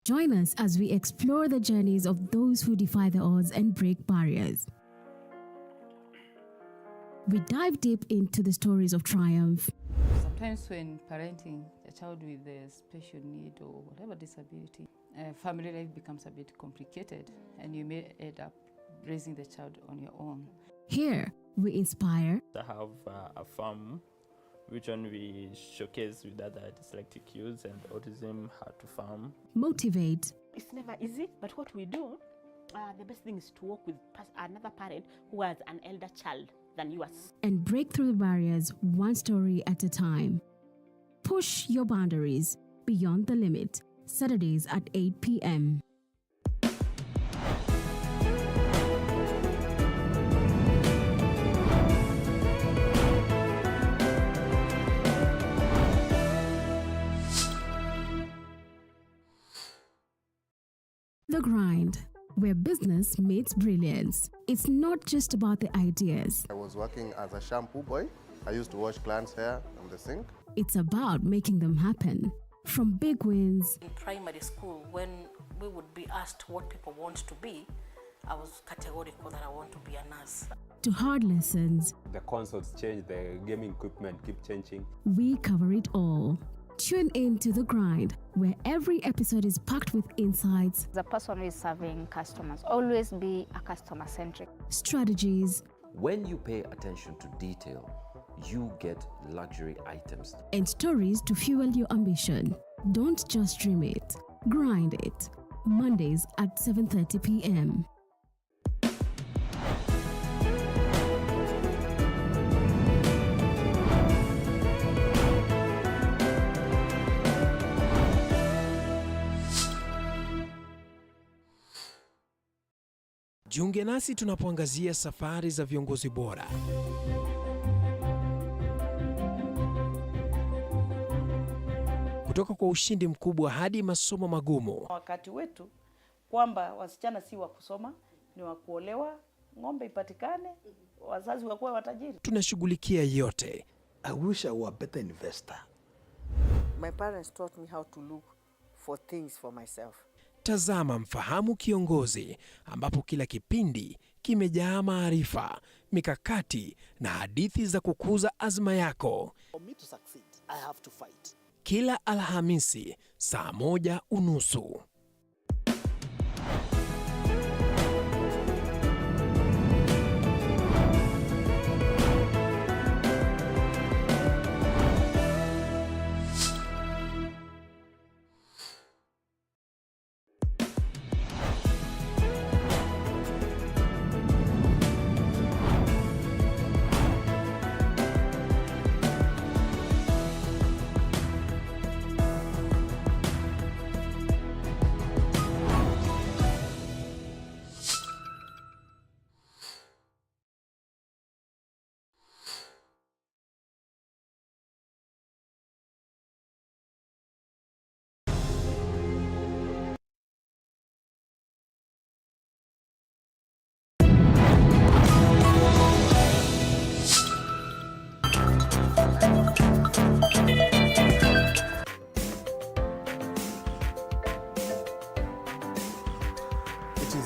[SPEAKER 13] Join us as we explore the journeys of those who defy the odds and break barriers. We dive deep into the stories of triumph.
[SPEAKER 14] Sometimes when parenting a child with a special need or whatever disability, family life becomes a bit complicated and you may end up raising the child on your own.
[SPEAKER 13] Here, we inspire.
[SPEAKER 15] I have a farm which one we showcase with other dyslexic youths and autism how to farm.
[SPEAKER 13] Motivate.
[SPEAKER 16] It's never easy, but what we do, the best thing is to work with another parent who has an elder child than yours.
[SPEAKER 13] And break through the barriers one story at a time. Push your boundaries beyond the limit. Saturdays at 8 p.m. The Grind, where business meets brilliance. It's not just about the ideas.
[SPEAKER 17] I was working as a shampoo boy. I used to wash clients' hair on the sink.
[SPEAKER 13] It's about making them happen. From big wins.
[SPEAKER 18] In primary school, when we would be asked what people want to be, I was categorical that I want to be a nurse.
[SPEAKER 13] To hard lessons.
[SPEAKER 19] The consoles change, the gaming equipment keep changing.
[SPEAKER 13] We cover it all. Tune in to The Grind, where every episode is packed with insights.
[SPEAKER 20] The person who is serving customers, always be a customer-centric.
[SPEAKER 13] Strategies.
[SPEAKER 21] When you pay attention to detail, you get luxury items.
[SPEAKER 13] And stories to fuel your ambition. Don't just dream it, grind it. Mondays at 7:30 p.m.
[SPEAKER 22] Jiunge nasi tunapoangazia safari za viongozi bora. Kutoka kwa ushindi mkubwa hadi masomo magumu.
[SPEAKER 23] Wakati wetu kwamba wasichana si wa kusoma, ni wa kuolewa, ng'ombe ipatikane, wazazi wakuwa watajiri.
[SPEAKER 22] Tunashughulikia yote.
[SPEAKER 24] I wish I were a better investor.
[SPEAKER 25] My parents taught me how to look for things for myself.
[SPEAKER 22] Tazama Mfahamu Kiongozi, ambapo kila kipindi kimejaa maarifa, mikakati na hadithi za kukuza azma yako.
[SPEAKER 25] For me to succeed, I have to fight.
[SPEAKER 22] Kila Alhamisi saa 1:30.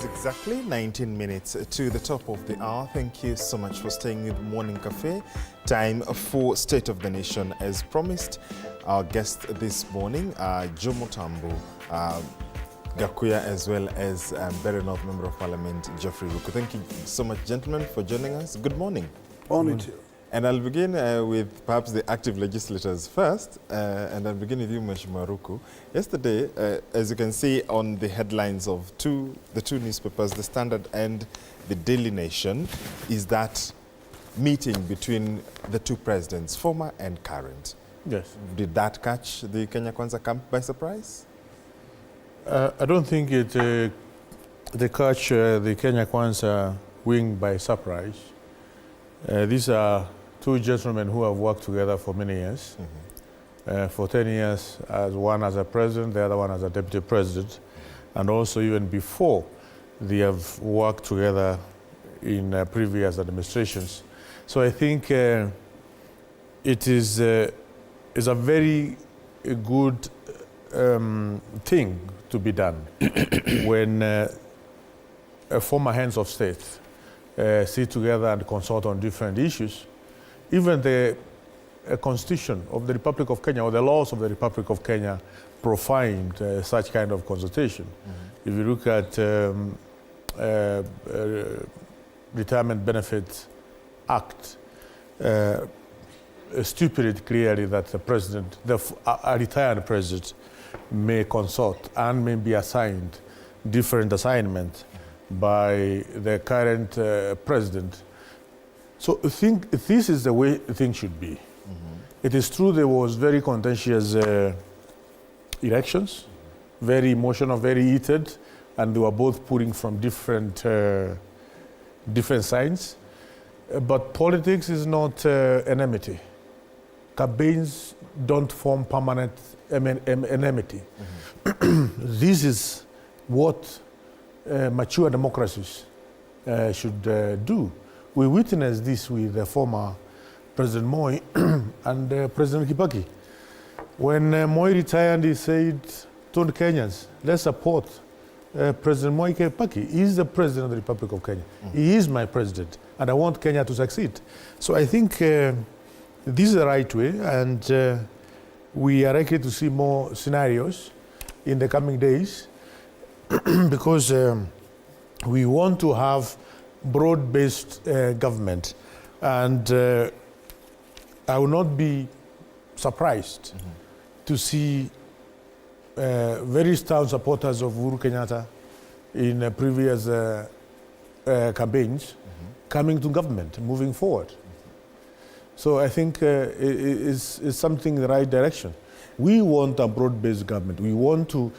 [SPEAKER 1] is exactly 19 minutes to the top of the hour. Thank you so much for staying with Morning Cafe. Time for State of the Nation. As promised, our guest this morning, Jomo Tambo, Gakuya, as well as Berry North Member of Parliament, Geoffrey Ruku. Thank you so much, gentlemen, for joining us. Good morning.
[SPEAKER 2] Morning to you.
[SPEAKER 1] And I'll begin with perhaps the active legislators first, and I'll begin with you, Mheshimiwa Ruku. Yesterday, as you can see on the headlines of the two newspapers, The Standard and the Daily Nation, is that meeting between the two presidents, former and current.
[SPEAKER 2] Yes.
[SPEAKER 1] Did that catch the Kenya Kwanza camp by surprise?
[SPEAKER 2] I don't think they catch the Kenya Kwanza wing by surprise. These are two gentlemen who have worked together for many years. For 10 years, one as a president, the other one as a deputy president. And also even before, they have worked together in previous administrations. So I think it is a very good thing to be done when former heads of state sit together and consult on different issues. Even the Constitution of the Republic of Kenya, or the laws of the Republic of Kenya, provided such kind of consultation. If you look at Retirement Benefits Act, stipulated clearly that the president, a retired president, may consult and may be assigned different assignments by the current president. So I think this is the way things should be. It is true there was very contentious elections, very emotional, very heated, and they were both pulling from different sides. But politics is not enmity. Campaigns don't form permanent enmity. This is what mature democracies should do. We witnessed this with the former President Moi and President Kibaki. When Moi retired, he said, told Kenyans, let's support President Moi Kibaki. He is the president of the Republic of Kenya. He is my president, and I want Kenya to succeed. So I think this is the right way, and we are likely to see more scenarios in the coming days because we want to have broad-based government, and I will not be surprised to see very strong supporters of Uhuru Kenyatta in previous campaigns coming to government, moving forward. So I think it's something in the right direction. We want a broad-based government. We want to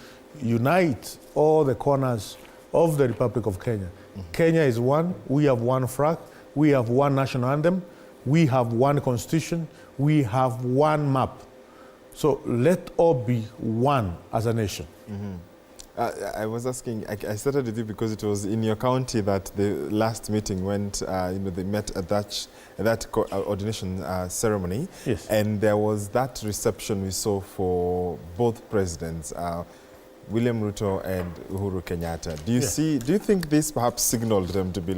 [SPEAKER 2] unite all the corners of the Republic of Kenya. Kenya is one. We have one flag. We have one national anthem. We have one constitution. We have one map. So let all be one as a nation.
[SPEAKER 1] I was asking, I started with you because it was in your county that the last meeting went, they met at that ordination ceremony.
[SPEAKER 2] Yes.
[SPEAKER 1] And there was that reception we saw for both presidents, William Ruto and Uhuru Kenyatta. Do you think this perhaps signaled them to be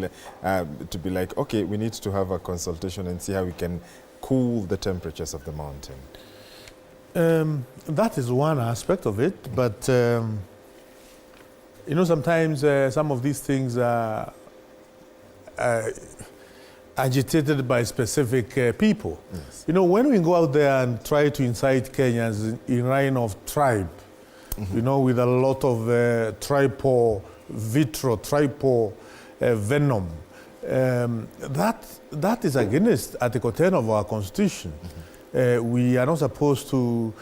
[SPEAKER 1] like, okay, we need to have a consultation and see how we can cool the temperatures of the mountain?
[SPEAKER 2] That is one aspect of it, but sometimes some of these things are agitated by specific people.
[SPEAKER 1] Yes.
[SPEAKER 2] When we go out there and try to incite Kenyans in line of tribe, with a lot of triple venom, that is against Article 10 of our Constitution. We are not supposed to,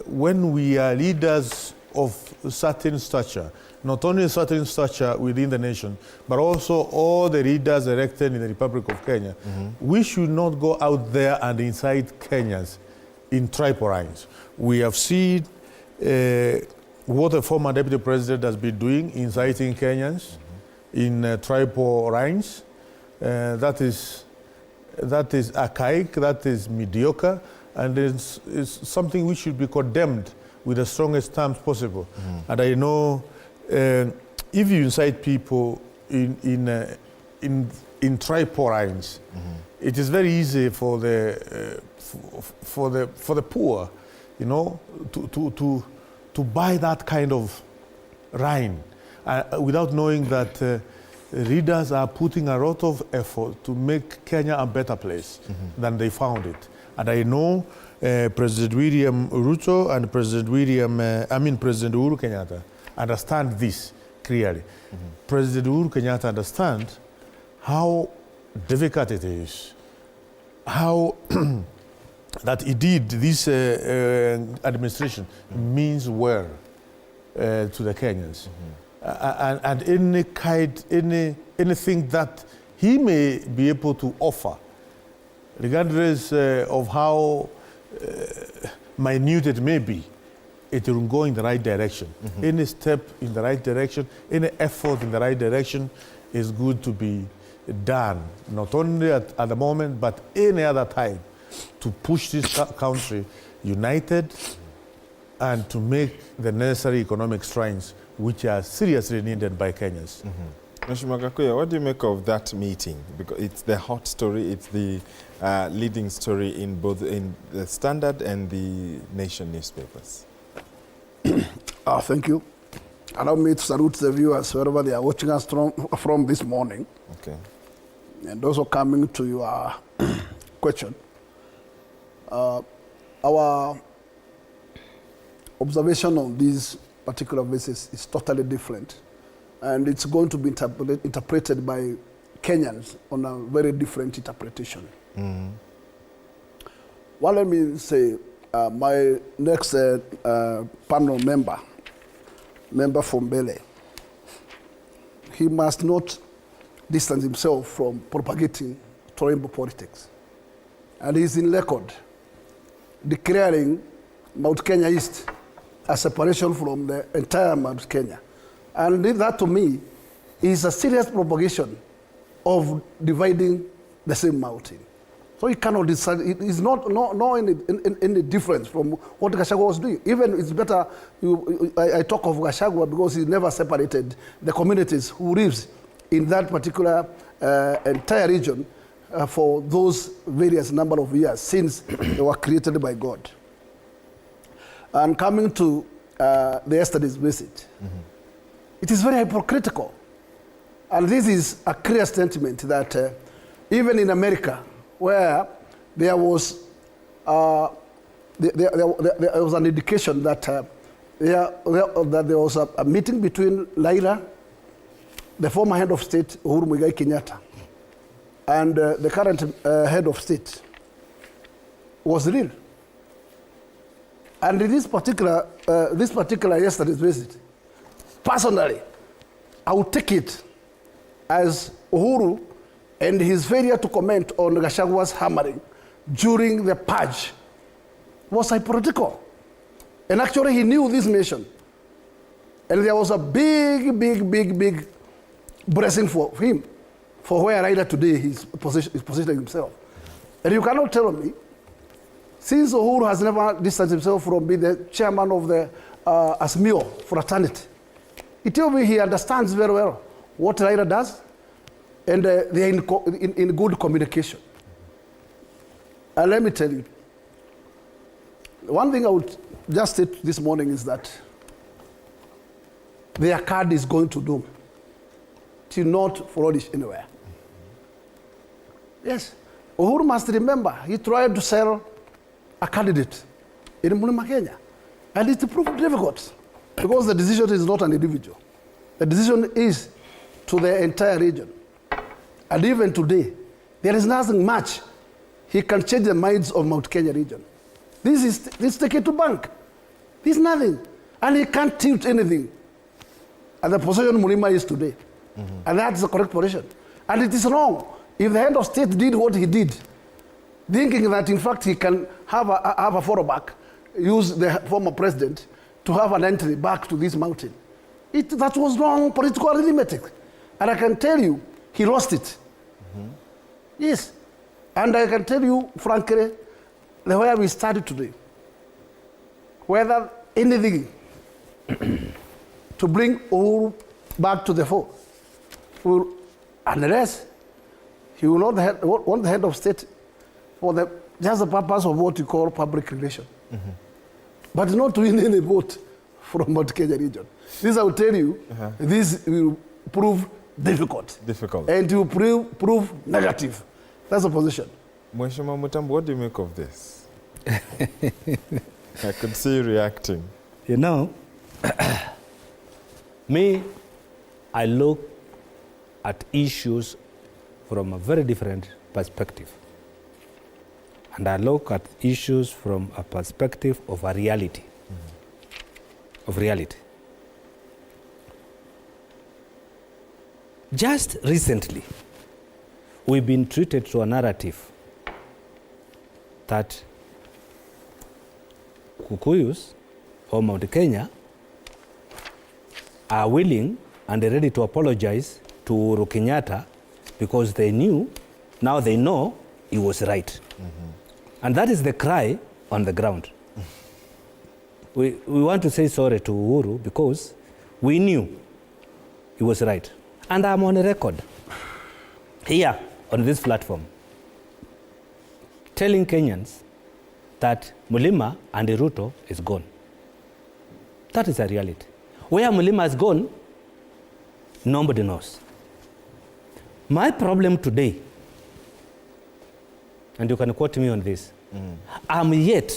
[SPEAKER 2] when we are leaders of certain stature, not only certain stature within the nation, but also all the leaders elected in the Republic of Kenya, we should not go out there and incite Kenyans in tribal lines. We have seen what the former deputy president has been doing, inciting Kenyans in tribal lines. That is archaic, that is mediocre, and it's something which should be condemned with the strongest terms possible. And I know if you incite people in triporines, it is very easy for the poor, you know, to buy that kind of rhyme without knowing that readers are putting a lot of effort to make Kenya a better place than they found it. And I know President William Ruto and President Uhuru Kenyatta understand this clearly. President Uhuru Kenyatta understands how difficult it is, how that indeed this administration means well to the Kenyans. And anything that he may be able to offer, regardless of how minute it may be, it will go in the right direction. Any step in the right direction, any effort in the right direction is good to be done, not only at the moment, but any other time, to push this country united and to make the necessary economic strides which are seriously needed by Kenyans.
[SPEAKER 1] Mr. Magakuya, what do you make of that meeting? Because it's the hot story, it's the leading story in both in the Standard and the Nation newspapers.
[SPEAKER 3] Thank you. Allow me to salute the viewers wherever they are watching us from this morning.
[SPEAKER 1] Okay.
[SPEAKER 3] And also coming to your question. Our observation on these particular basis is totally different. And it's going to be interpreted by Kenyans on a very different interpretation. Well, let me say, my next panel member from Bele, he must not distance himself from propagating tribal politics. And he's in record declaring Mt Kenya East a separation from the entire Mt Kenya. And that, to me, is a serious propagation of dividing the same mountain. So you cannot decide, it is not any difference from what Gachagua was doing. Even it's better, I talk of Gachagua because he never separated the communities who lives in that particular entire region for those various number of years since they were created by God. And coming to yesterday's visit, it is very hypocritical. And this is a clear statement that even in America, where there was there was an indication that there was a meeting between Laila, the former head of state, Uhuru and Kenyatta, and the current head of state, was real. And in this particular yesterday's visit, personally, I would take it as Uhuru and his failure to comment on Gachagua's hammering during the purge was hypocritical. And actually, he knew this nation. And there was a big blessing for him, for where Raila today is positioning himself. And you cannot tell me, since Uhuru has never distanced himself from being the chairman of the Asmio fraternity, it tells me he understands very well what Raila does, and they are in good communication. And let me tell you, one thing I would just state this morning is that their card is going to doom, to not flourish anywhere. Yes, Uhuru must remember, he tried to sell a candidate in Mt Kenya, and it proved difficult because the decision is not an individual. The decision is to the entire region. And even today, there is nothing much he can change the minds of Mt Kenya region. This is taken to bank. There's nothing. And he can't tilt anything. And the position Murima is today. And that's the correct position. And it is wrong. If the head of state did what he did, thinking that in fact he can have a fallback, use the former president to have an entry back to this mountain, that was wrong political arithmetic. And I can tell you, he lost it. Yes. And I can tell you, frankly, where we started today, whether anything to bring Uhuru back to the fore. Unless he will not want the head of state for just the purpose of what you call public relation. But not to win any vote from Mt Kenya region. This I will tell you, this will prove difficult. And it will prove negative. That's the position.
[SPEAKER 1] Mheshimiwa Mutambo, what do you make of this? I could see you reacting.
[SPEAKER 24] You know, me, I look at issues from a very different perspective. And I look at issues from a perspective of a reality. Of reality. Just recently, we've been treated to a narrative that Kukuyus or Mt Kenya are willing and ready to apologize to Uhuru Kenyatta because they knew, now they know he was right. And that is the cry on the ground. We want to say sorry to Uhuru because we knew he was right. And I'm on a record here on this platform telling Kenyans that Mulima and Ruto is gone. That is a reality. Where Mulima has gone, nobody knows. My problem today, and you can quote me on this, I'm yet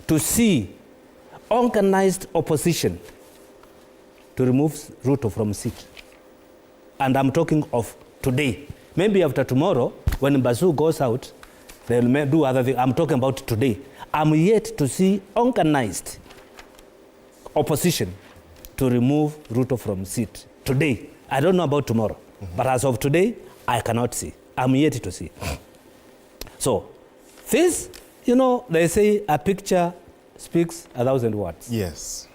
[SPEAKER 24] to see organized opposition to remove Ruto from seat. And I'm talking of today. Maybe after tomorrow, when Mbasu goes out, they'll do other things. I'm talking about today. I'm yet to see organized opposition to remove Ruto from seat. Today. I don't know about tomorrow. But as of today, I cannot see. I'm yet to see. So, this, you know, they say a picture speaks 1,000 words.
[SPEAKER 1] Yes.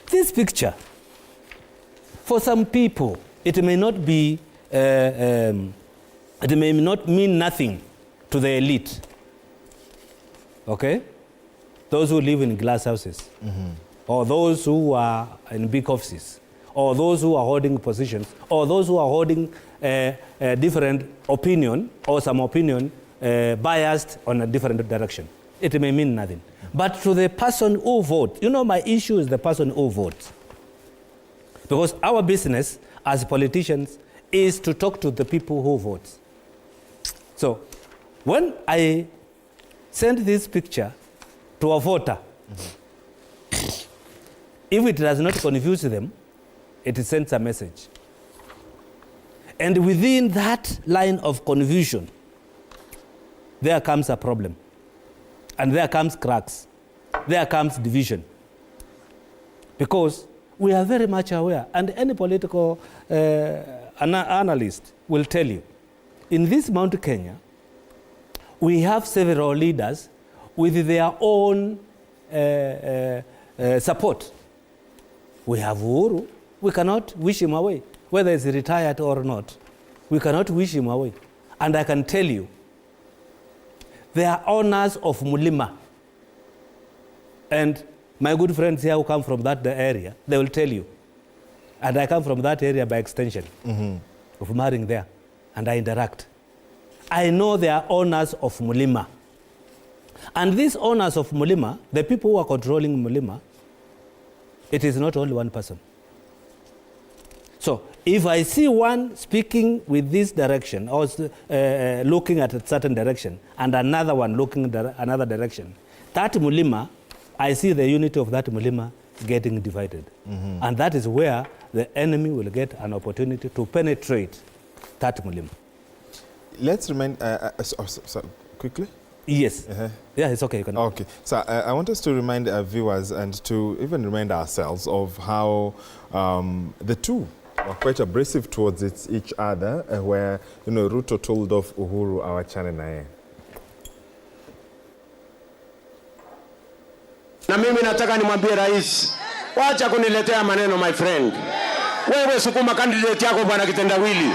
[SPEAKER 24] This picture, for some people, it may not be, it may not mean nothing to the elite. Okay? Those who live in glass houses, or those who are in big offices, or those who are holding positions, or those who are holding different opinion, or some opinion biased on a different direction. It may mean nothing. But to the person who votes, you know, my issue is the person who votes. Because our business as politicians is to talk to the people who vote. So, when I send this picture to a voter, if it does not confuse them, it sends a message. And within that line of confusion, there comes a problem. And there comes cracks. There comes division. Because we are very much aware, and any political analyst will tell you, in this Mt Kenya, we have several leaders with their own support. We have Uhuru. We cannot wish him away, whether he's retired or not. We cannot wish him away. And I can tell you, they are owners of Mulima. And my good friends here who come from that area, they will tell you. And I come from that area by extension of marrying there. And I interact. I know they are owners of Mulima. And these owners of Mulima, the people who are controlling Mulima, it is not only one person. So if I see one speaking with this direction or looking at a certain direction and another one looking another direction, that Mulima, I see the unity of that Mulima getting divided. And that is where the enemy will get an opportunity to penetrate that Mulima.
[SPEAKER 1] Let's remind, quickly?
[SPEAKER 24] Yes. Yeah, it's okay. You can.
[SPEAKER 1] Okay. So I want us to remind our viewers and to even remind ourselves of how the two are quite abrasive towards each other, where, you know, Ruto told off Uhuru awachane naye.
[SPEAKER 4] Na mimi nataka nimwambie rais, wacha kuniletea maneno my friend. Wewe sukuma candidate yako bwana kitendawili.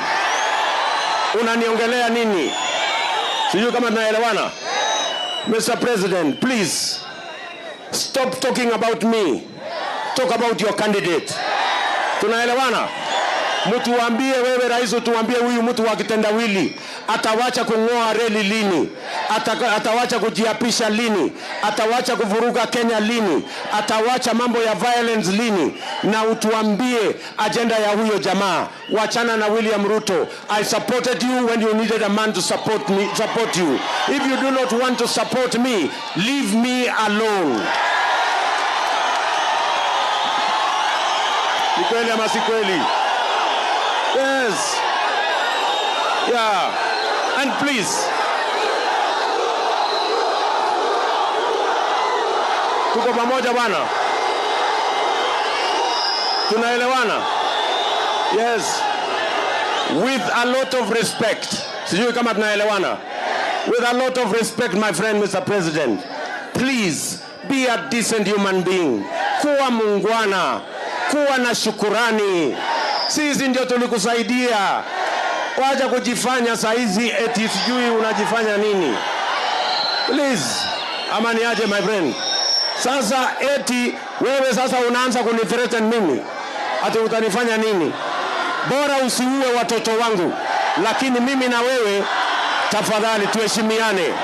[SPEAKER 4] Unaniongelea nini? Sijui kama tunaelewana. Mr. President, please stop talking about me. Talk about your candidate. Tunaelewana? Mtuambie wewe rais, tuambie huyu mtu wa kitendawili atawacha kung'oa reli lini? Atawacha kujiapisha lini? Atawacha kuvuruga Kenya lini? Atawacha mambo ya violence lini? Na utuambie agenda ya huyo jamaa. Wachana na William Ruto. I supported you when you needed a man to support you. If you do not want to support me, leave me alone. Ni kweli ama si kweli? Yes. Yeah. And please. Tuko pamoja bwana? Tunaelewana? Yes. With a lot of respect. Sijui kama tunaelewana. With a lot of respect, my friend, Mr. President. Please, be a decent human being. Kuwa muungwana. Kuwa na shukurani. Sisi ndio tulikusaidia. Wacha kujifanya saizi eti sijui unajifanya nini. Please, ama niaje my friend. Sasa eti wewe sasa unaanza kunithreaten mimi. Ati utanifanya nini? Bora usiue watoto wangu. Lakini mimi na wewe tafadhali tuheshimiane.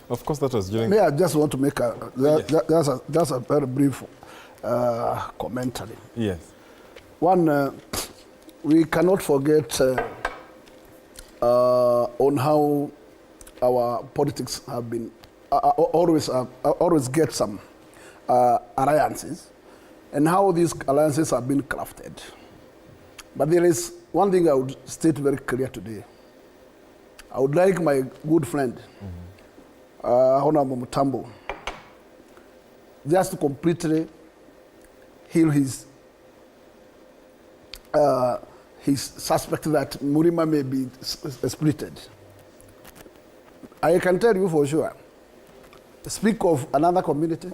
[SPEAKER 1] Of course, that was during...
[SPEAKER 3] I just want to make just a very brief commentary.
[SPEAKER 1] Yes.
[SPEAKER 3] One, we cannot forget on how our politics have been always get some alliances, and how these alliances have been crafted. But there is one thing I would state very clear today. I would like my good friend, Honorable Mutambo, just to completely heal his suspect that Murima may be splitted. I can tell you for sure. Speak of another community,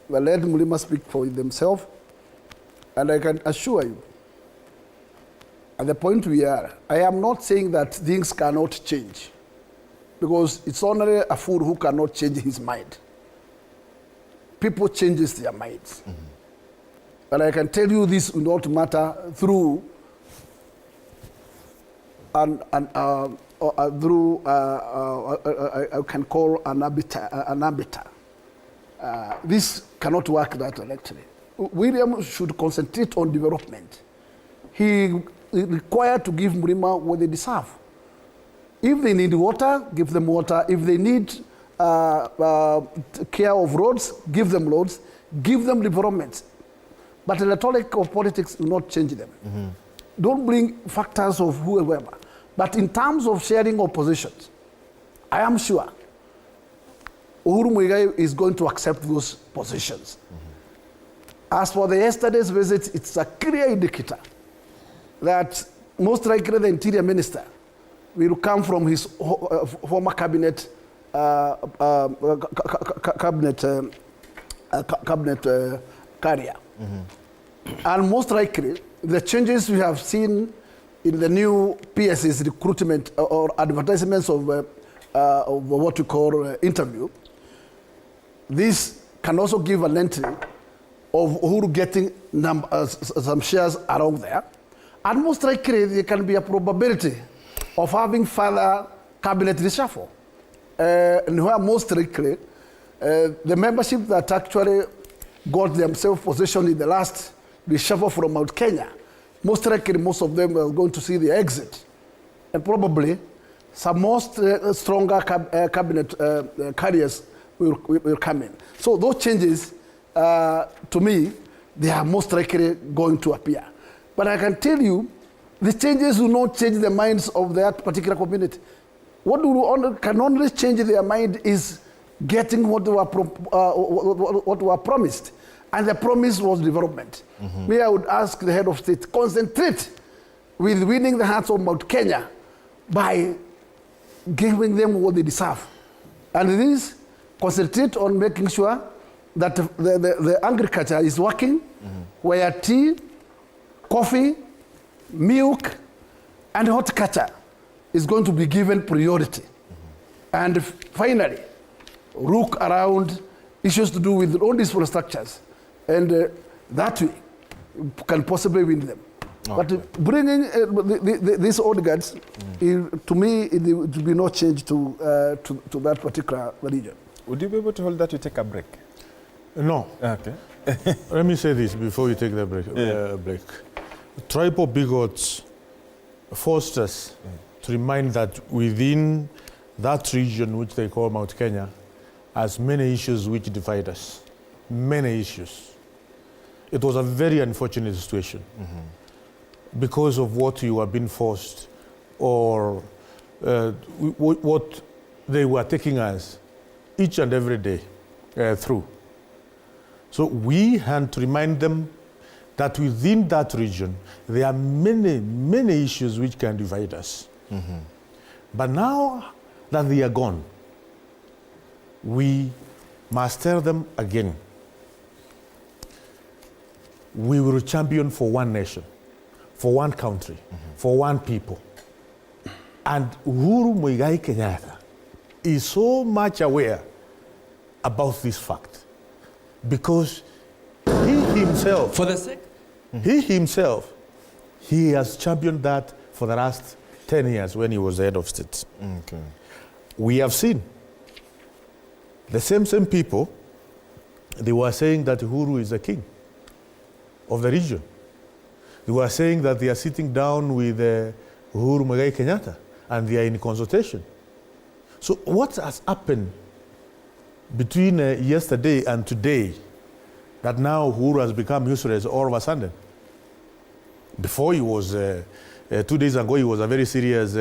[SPEAKER 3] but let Murima speak for themselves, and I can assure you, at the point we are, I am not saying that things cannot change, because it's only a fool who cannot change his mind. People changes their minds. Mm-hmm. But I can tell you this will not matter through I can call an arbiter. This cannot work that electorally. William should concentrate on development. He is required to give Murima what they deserve. If they need water, give them water. If they need care of roads, give them roads. Give them development. But the rhetoric of politics will not change them. Mm-hmm. Don't bring factors of whoever. But in terms of sharing oppositions, I am sure Uhuru Muigai is going to accept those positions. Mm-hmm. As for the yesterday's visit, it's a clear indicator that most likely the Interior Minister will come from his former cabinet carrier. Mm-hmm. And most likely, the changes we have seen in the new PS's recruitment or advertisements of what we call interview, this can also give an entry of Uhuru getting some shares around there. And most likely, there can be a probability of having further cabinet reshuffle. And where most likely, the membership that actually got themselves positioned in the last reshuffle from Mt Kenya, most likely most of them are going to see the exit. And probably some stronger cabinet carriers will come in. So those changes, to me, they are most likely going to appear. But I can tell you, the changes will not change the minds of that particular community. What can only change their mind is getting what were promised. And the promise was development. Mm-hmm. Me, I would ask the head of state, concentrate with winning the hearts of Mt Kenya by giving them what they deserve. And this, concentrate on making sure that the agriculture is working, mm-hmm. where tea, coffee, milk, and horticulture is going to be given priority. Mm-hmm. And finally, look around issues to do with all these infrastructures. And that can possibly win them. But bringing these old guards, to me, it will be no change to that particular region.
[SPEAKER 1] Would you be able to hold that? We take a break.
[SPEAKER 2] No.
[SPEAKER 1] Okay.
[SPEAKER 2] Let me say this before you take the break. Tribal bigots forced us to remind that within that region, which they call Mount Kenya, has many issues which divide us. Many issues. It was a very unfortunate situation because of what you have been forced or what they were taking us each and every day through. So we had to remind them that within that region, there are many, many issues which can divide us. But now that they are gone, we must tell them again, we will champion for one nation, for one country, for one people. And Uhuru and Kenyatta is so much aware about this fact because he himself, he has championed that for the last 10 years when he was the head of state.
[SPEAKER 1] Okay.
[SPEAKER 2] We have seen the same people, they were saying that Uhuru is the king of the region. They were saying that they are sitting down with Uhuru and Kenyatta and they are in consultation. So what has happened between yesterday and today that now Uhuru has become useless all of a sudden? Before he was, 2 days ago, he was a very serious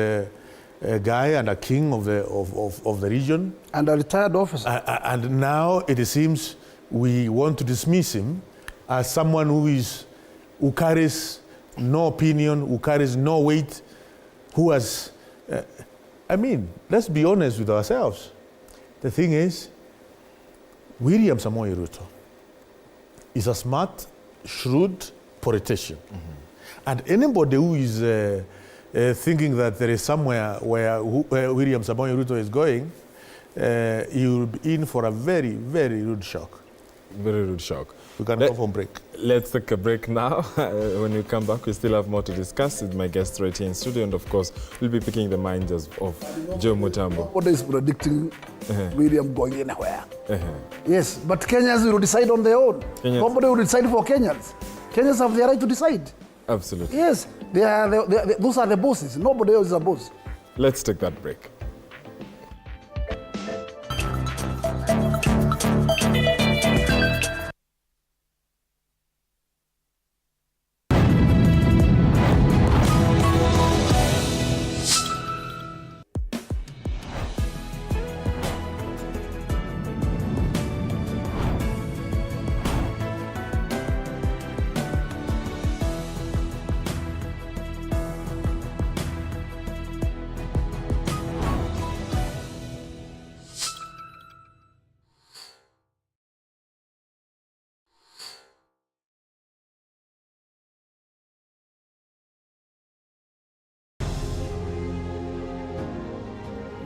[SPEAKER 2] guy and a king of the region.
[SPEAKER 3] And a retired officer.
[SPEAKER 2] And now it seems we want to dismiss him as someone who carries no opinion, who carries no weight, who has, let's be honest with ourselves. The thing is, William Samoei Ruto is a smart, shrewd politician. And anybody who is thinking that there is somewhere where William Samoei Ruto is going, he will be in for a very, very rude shock.
[SPEAKER 1] Very rude shock.
[SPEAKER 2] We can go for a break.
[SPEAKER 1] Let's take a break now. When we come back, we still have more to discuss with my guests right here in studio. And of course, we'll be picking the minds of Joe Mutambo.
[SPEAKER 3] Nobody is predicting William going anywhere. Yes, but Kenyans will decide on their own. Nobody will decide for Kenyans. Kenyans have the right to decide.
[SPEAKER 1] Absolutely.
[SPEAKER 3] Yes, those are the bosses. Nobody else is a boss.
[SPEAKER 1] Let's take that break.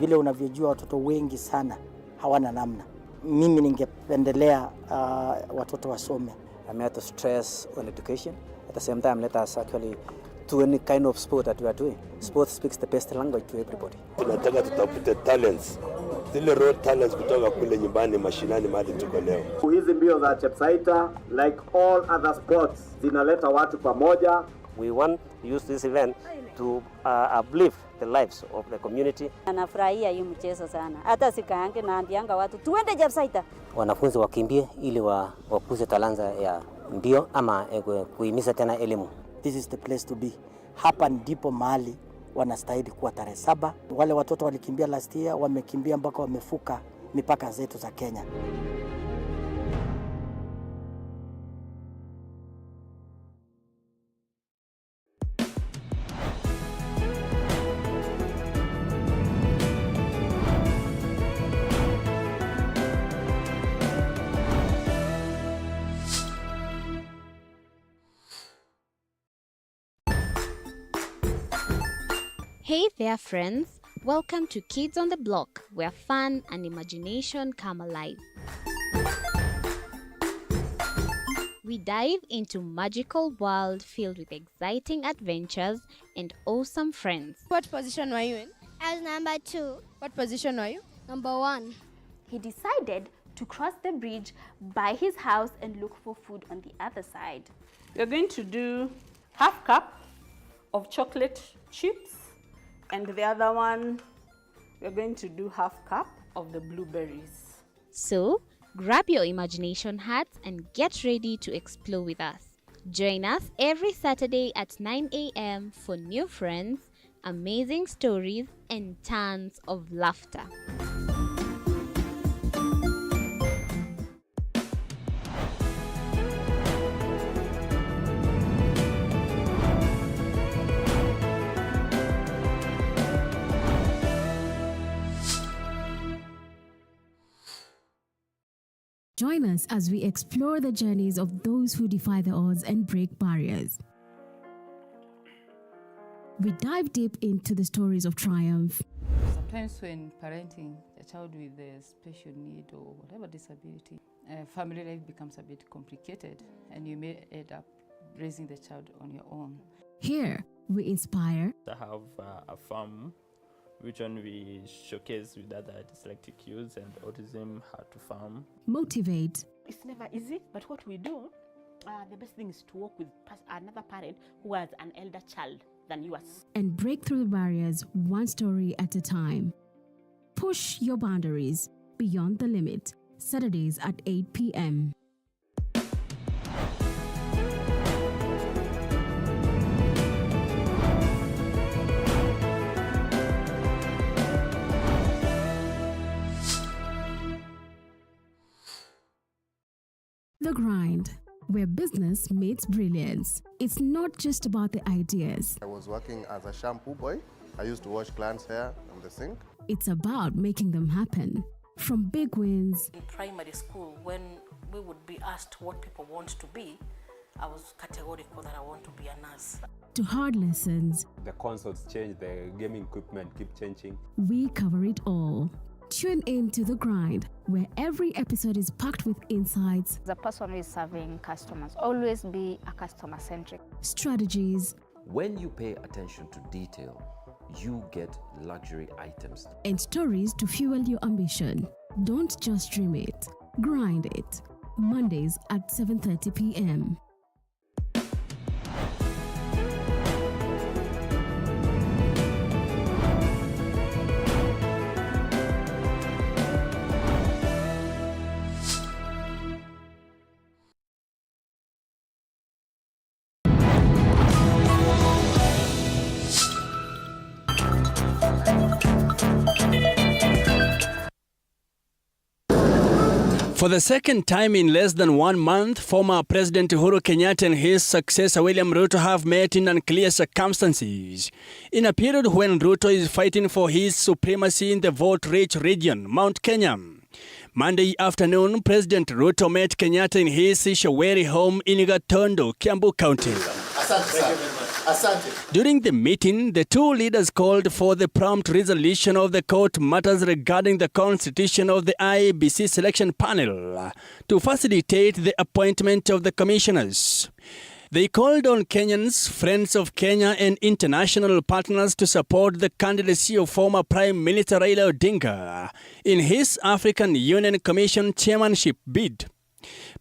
[SPEAKER 5] Vile unavyojua watoto wengi sana hawana namna. Mimi ningependelea watoto wasome.
[SPEAKER 6] I'm here to stress on education. At the same time, let us actually do any kind of sport that we are doing. Sport speaks the best language to everybody.
[SPEAKER 7] Tunataka tutafute talents. Zile raw talents kutoka kule nyumbani mashinani mahali tuko leo.
[SPEAKER 9] Hizi mbio za Chepsaita, like all other sports, zinaleta watu pamoja.
[SPEAKER 6] We want to use this event to uplift the lives of the community.
[SPEAKER 10] Anafurahia hii mchezo sana. Hata sikaange naambianga watu tuende Chepsaita.
[SPEAKER 6] Wanafunzi wakimbie ili wakuze talanta ya mbio ama kuhimiza tena elimu.
[SPEAKER 5] This is the place to be. Hapa ndipo mahali wanastahili kuwa tarehe 7. Wale watoto walikimbia last year, wamekimbia mpaka wamefuka mipaka zetu za Kenya.
[SPEAKER 8] Hey there, friends. Welcome to Kids on the Block, where fun and imagination come alive. We dive into magical world filled with exciting adventures and awesome friends.
[SPEAKER 11] What position were you in?
[SPEAKER 12] I was number 2.
[SPEAKER 11] What position were you?
[SPEAKER 12] Number 1.
[SPEAKER 14] He decided to cross the bridge by his house and look for food on the other side.
[SPEAKER 15] We're going to do half cup of chocolate chips, and the other one, we're going to do half cup of the blueberries.
[SPEAKER 8] So, grab your imagination hats and get ready to explore with us. Join us every Saturday at 9 a.m. for new friends, amazing stories, and tons of laughter.
[SPEAKER 13] Join us as we explore the journeys of those who defy the odds and break barriers. We dive deep into the stories of triumph.
[SPEAKER 16] Sometimes when parenting a child with a special need or whatever disability, family life becomes a bit complicated and you may end up raising the child on your own.
[SPEAKER 13] Here, we inspire.
[SPEAKER 26] I have a farm which one we showcase with other dyslexic youth and autism how to farm.
[SPEAKER 13] Motivate.
[SPEAKER 27] It's never easy, but what we do, the best thing is to work with another parent who has an elder child than yours.
[SPEAKER 13] And break through the barriers one story at a time. Push your boundaries beyond the limit. Saturdays at 8 p.m. The Grind, where business meets brilliance. It's not just about the ideas.
[SPEAKER 17] I was working as a shampoo boy. I used to wash clients' hair in the sink.
[SPEAKER 13] It's about making them happen. From big wins.
[SPEAKER 18] In primary school, when we would be asked what people want to be, I was categorical that I want to be a nurse.
[SPEAKER 13] To hard lessons.
[SPEAKER 19] The consoles change, the gaming equipment keep changing.
[SPEAKER 13] We cover it all. Tune in to The Grind, where every episode is packed with insights.
[SPEAKER 20] The person who is serving customers, always be a customer-centric.
[SPEAKER 13] Strategies.
[SPEAKER 21] When you pay attention to detail, you get luxury items.
[SPEAKER 13] And stories to fuel your ambition. Don't just dream it, grind it. Mondays at 7:30 p.m.
[SPEAKER 28] For the second time in less than 1 month, former President Uhuru Kenyatta and his successor William Ruto have met in unclear circumstances. In a period when Ruto is fighting for his supremacy in the vote-rich region, Mt Kenya. Monday afternoon, President Ruto met Kenyatta in his Shaweri home in Gatondo, Kiambu County. During the meeting, the two leaders called for the prompt resolution of the court matters regarding the constitution of the Iebc selection panel to facilitate the appointment of the commissioners. They called on Kenyans, friends of Kenya and international partners to support the candidacy of former Prime Minister Raila Odinga in his African Union Commission chairmanship bid.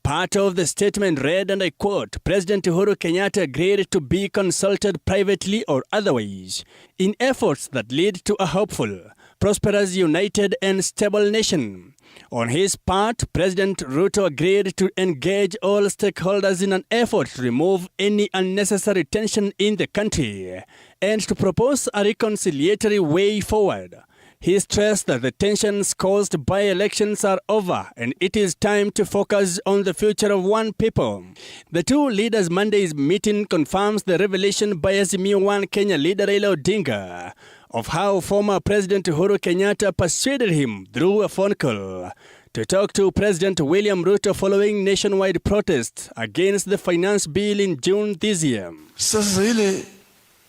[SPEAKER 28] Part of the statement read, and I quote, President Uhuru Kenyatta agreed to be consulted privately or otherwise in efforts that lead to a hopeful, prosperous, united and stable nation. On his part, President Ruto agreed to engage all stakeholders in an effort to remove any unnecessary tension in the country and to propose a reconciliatory way forward. He stressed that the tensions caused by elections are over and it is time to focus on the future of one people. The two leaders' Monday's meeting confirms the revelation by Azimio One Kenya leader Raila Odinga of how former President Uhuru Kenyatta persuaded him through a phone call to talk to President William Ruto following nationwide protests against the finance bill in June this year.
[SPEAKER 29] Sasa ile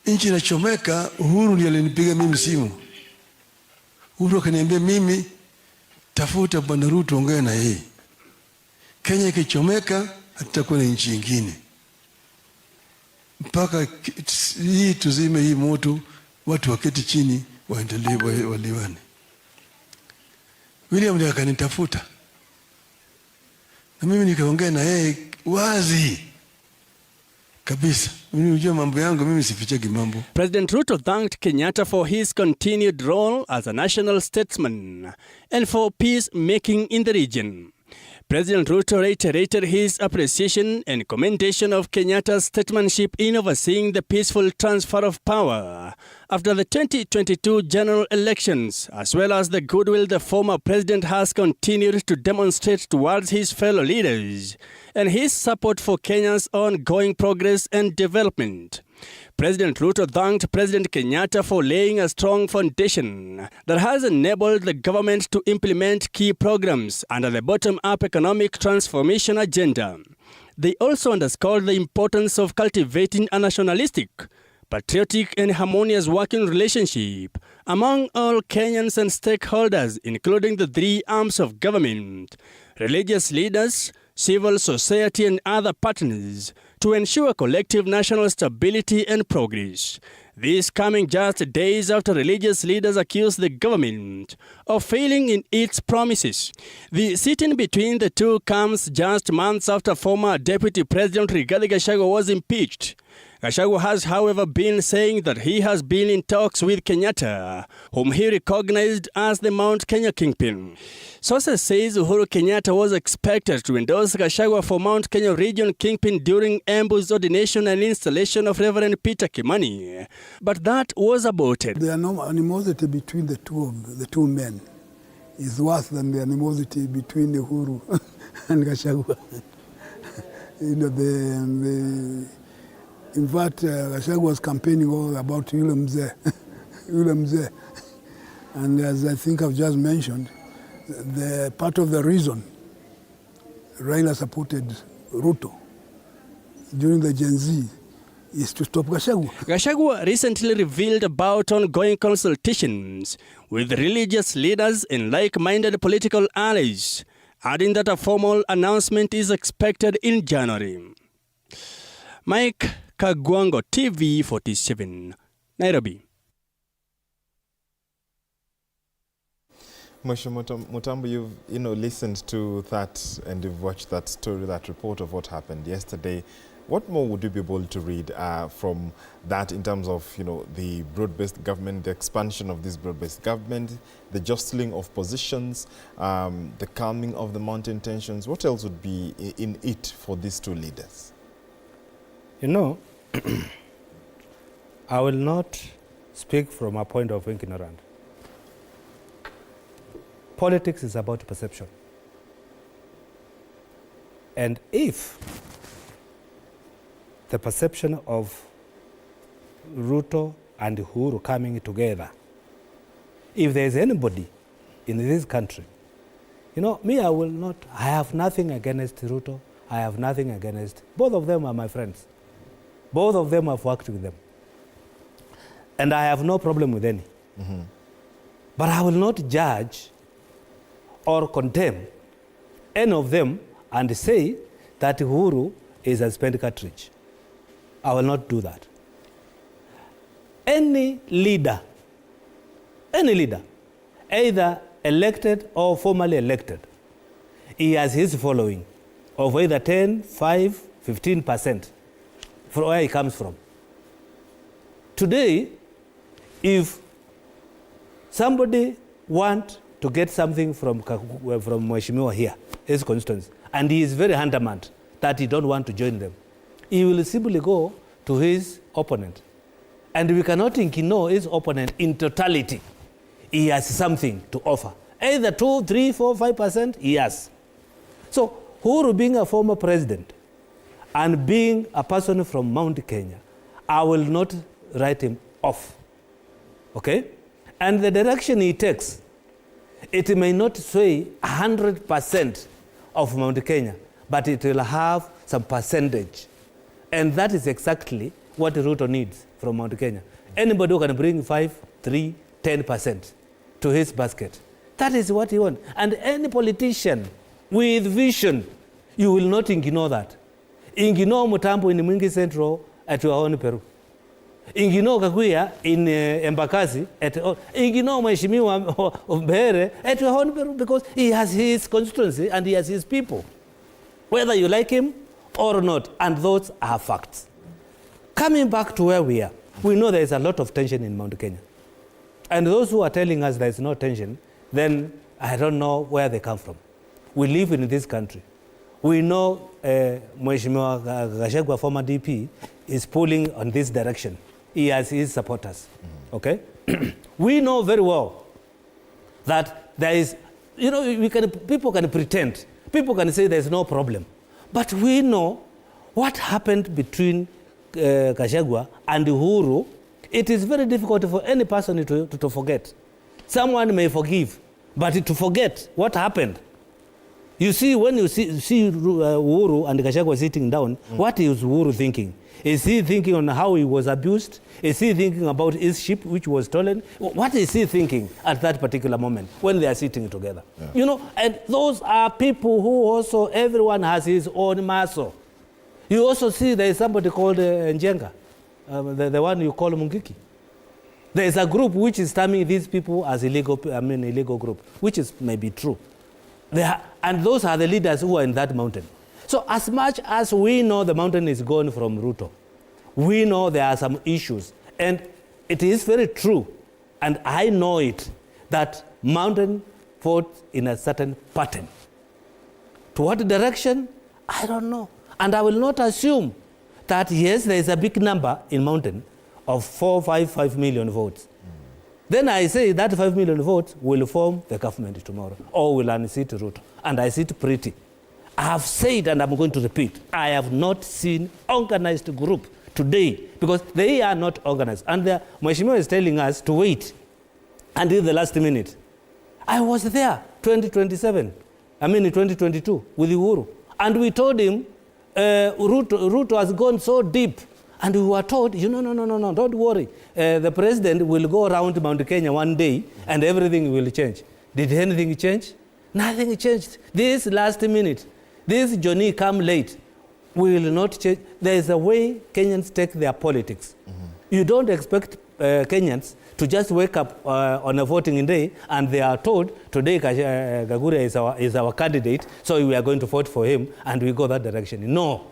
[SPEAKER 29] nchi inachomeka, Uhuru ndiye alinipiga mimi simu. Uhuru akaniambia mimi tafuta bwana Ruto ongea na yeye. Kenya ikichomeka, hatutakuwa na nchi nyingine. Mpaka hii tuzime hii moto, watu waketi chini waendelee waliwane. William ndiye akanitafuta na mimi nikaongea na yeye wazi kabisa. Mimi unajua mambo yangu, mimi sifichagi mambo.
[SPEAKER 28] President Ruto thanked Kenyatta for his continued role as a national statesman and for peace-making in the region. President Ruto reiterated his appreciation and commendation of Kenyatta's statesmanship in overseeing the peaceful transfer of power after the 2022 general elections, as well as the goodwill the former president has continued to demonstrate towards his fellow leaders and his support for Kenya's ongoing progress and development. President Ruto thanked President Kenyatta for laying a strong foundation that has enabled the government to implement key programs under the bottom-up economic transformation agenda. They also underscored the importance of cultivating a nationalistic, patriotic and harmonious working relationship among all Kenyans and stakeholders, including the three arms of government, religious leaders, civil society and other partners, to ensure collective national stability and progress. This coming just days after religious leaders accused the government of failing in its promises. The sitting between the two comes just months after former Deputy President Rigathi Gachagua was impeached. Gachagua has, however, been saying that he has been in talks with Kenyatta, whom he recognized as the Mt Kenya kingpin. Sources says Uhuru Kenyatta was expected to endorse Gachagua for Mt Kenya region kingpin during Embu's ordination and installation of Reverend Peter Kimani, but that was aborted.
[SPEAKER 1] The animosity between the two men is worse than the animosity between Uhuru and Gachagua. You know, in fact, Gachagua was campaigning all about Ulamze. And as I think I've just mentioned, the part of the reason Raila supported Ruto during the Gen Z is to stop Gachagua.
[SPEAKER 28] Gachagua recently revealed about ongoing consultations with religious leaders and like-minded political allies, adding that a formal announcement is expected in January. Mike Kagwango, TV 47, Nairobi.
[SPEAKER 2] Moshe Mutambo, you've listened to that and you've watched that story, that report of what happened yesterday. What more would you be able to read from that in terms of the broad-based government, the expansion of this broad-based government, the jostling of positions, the calming of the mountain tensions? What else would be in it for these two leaders?
[SPEAKER 3] I will not speak from a point of ignorance. Politics is about perception. And if the perception of Ruto and Uhuru coming together, if there is anybody in this country, me, I have nothing against Ruto, I have nothing against, both of them are my friends. Both of them have worked with them. And I have no problem with any. Mm-hmm. But I will not judge or condemn any of them and say that Uhuru is a spent cartridge. I will not do that. Any leader, either elected or formerly elected, he has his following of either 10, 5, 15% from where he comes from. Today, if somebody wants to get something from Mheshimiwa here, his constituency, and he is very adamant that he don't want to join them, he will simply go to his opponent. And we cannot ignore his opponent in totality. He has something to offer. Either 2, 3, 4, 5%, he has. So, Uhuru being a former president and being a person from Mt Kenya, I will not write him off. Okay? And the direction he takes, it may not sway 100% of Mt Kenya, but it will have some percentage. And that is exactly what Ruto needs from Mt Kenya. Anybody who can bring 5, 3, 10% to his basket, that is what he wants. And any politician with vision, you will not ignore that. Ingino Mutambo in Mwingi Central at Uhuru Peru. Ingino Kaguya in Embakasi at Ingino Mheshimiwa of Behere at Uhuru Peru, because he has his constituency and he has his people, whether you like him or not, and those are facts. Coming back to where we are, we know there is a lot of tension in Mt Kenya. And those who are telling us there is no tension, then I don't know where they come from. We live in this country. We know Mheshimiwa Gachagua, former DP, is pulling on this direction. He has his supporters, okay? We know very well that there is, you know, people can pretend. People can say there's no problem. But we know what happened between Gachagua and Uhuru. It is very difficult for any person to forget. Someone may forgive, but to forget what happened. You see, when you see Uhuru and Gachagua sitting down, what is Uhuru thinking? Is he thinking on how he was abused? Is he thinking about his ship which was stolen? What is he thinking at that particular moment when they are sitting together? Yeah. You know, and those are people who also, everyone has his own muscle. You also see there is somebody called Njenga, the one you call Mungiki. There is a group which is terming these people as illegal group, which is maybe true. And those are the leaders who are in that mountain. So as much as we know the mountain is gone from Ruto, we know there are some issues. And it is very true, and I know it, that mountain fought in a certain pattern. To what direction? I don't know. And I will not assume that, yes, there is a big number in mountain of 5 million votes. Then I say that 5 million votes will form the government tomorrow, or will unseat Ruto. And I sit pretty. I have said, and I'm going to repeat, I have not seen organized group today, because they are not organized. And the Mheshimiwa is telling us to wait until the last minute. I was there 2022 with Uhuru. And we told him, Ruto has gone so deep. And we were told, no, don't worry. The president will go around Mt Kenya one day and everything will change. Did anything change? Nothing changed. This last minute, this Johnny come late, will not change. There is a way Kenyans take their politics. You don't expect Kenyans to just wake up on a voting day and they are told, today Gachagua is our candidate, so we are going to vote for him, and we go that direction. No.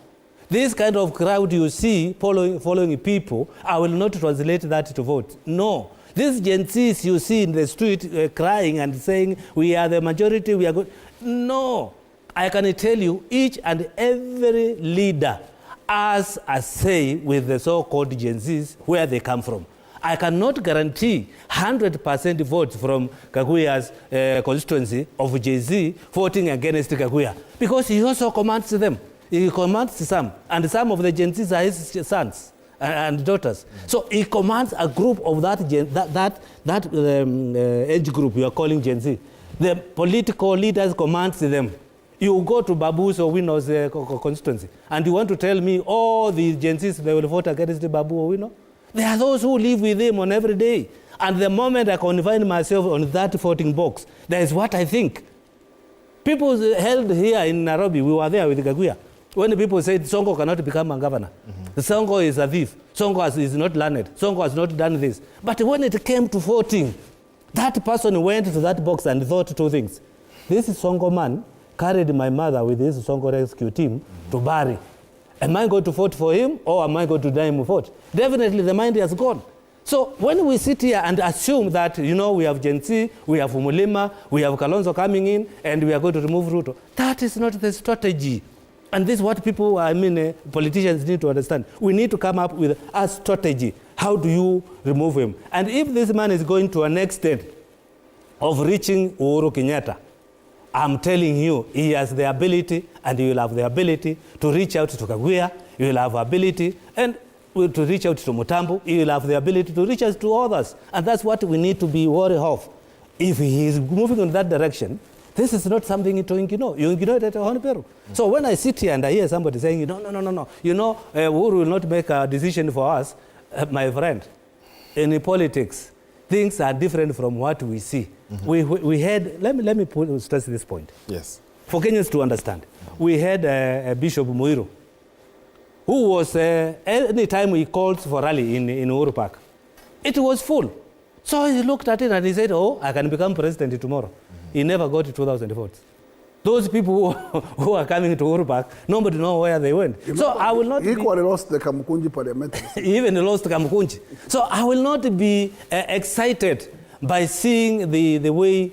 [SPEAKER 3] This kind of crowd you see following people, I will not translate that to vote. No. These Gen Zs you see in the street crying and saying, we are the majority, we are good. No. I can tell you, each and every leader has a say with the so-called Gen Zs where they come from. I cannot guarantee 100% votes from Kaguya's constituency of Gen Z voting against Kaguya, because he also commands them. He commands some, and some of the Gen Zs are his sons and daughters. So he commands a group of that age group you are calling Gen Z. The political leaders commands them. You go to Babu's or Wino's constituency, and you want to tell me all the Gen Zs, they will vote against the Babu or Wino? There are those who live with him on every day. And the moment I confine myself on that voting box, that is what I think. People held here in Nairobi, we were there with Gachagua, when the people said Sonko cannot become a governor. Sonko is a thief. Sonko is not learned. Sonko has not done this. But when it came to voting, that person went to that box and thought two things. This Sonko man carried my mother with his Sonko rescue team to bury. Am I going to vote for him, or am I going to deny him vote? Definitely the mind has gone. So when we sit here and assume that, we have Gen Z, we have Mulima, we have Kalonzo coming in, and we are going to remove Ruto, that is not the strategy. And this is what politicians need to understand. We need to come up with a strategy. How do you remove him? And if this man is going to an extent of reaching Uhuru Kenyatta, I'm telling you, he has the ability, and he will have the ability to reach out to Kaguya. He will have ability and to reach out to Mutambo. He will have the ability to reach out to others. And that's what we need to be worried of. If he is moving in that direction, this is not something to ignore. You ignore it at Uhuru. So when I sit here and I hear somebody saying, no. Uhuru will not make a decision for us, my friend. In politics, things are different from what we see. We had, let me stress this point.
[SPEAKER 2] Yes.
[SPEAKER 3] For Kenyans to understand, we had Bishop Muiru who was, any time he called for rally in Uhuru Park, it was full. So he looked at it and he said, oh, I can become president tomorrow. He never got 2,000 votes. Those people who are coming to Uhuru Park, nobody knows where they went. So I will not
[SPEAKER 1] equally lost the Kamukunji parliament.
[SPEAKER 3] Even lost Kamukunji. So I will not be excited by seeing the way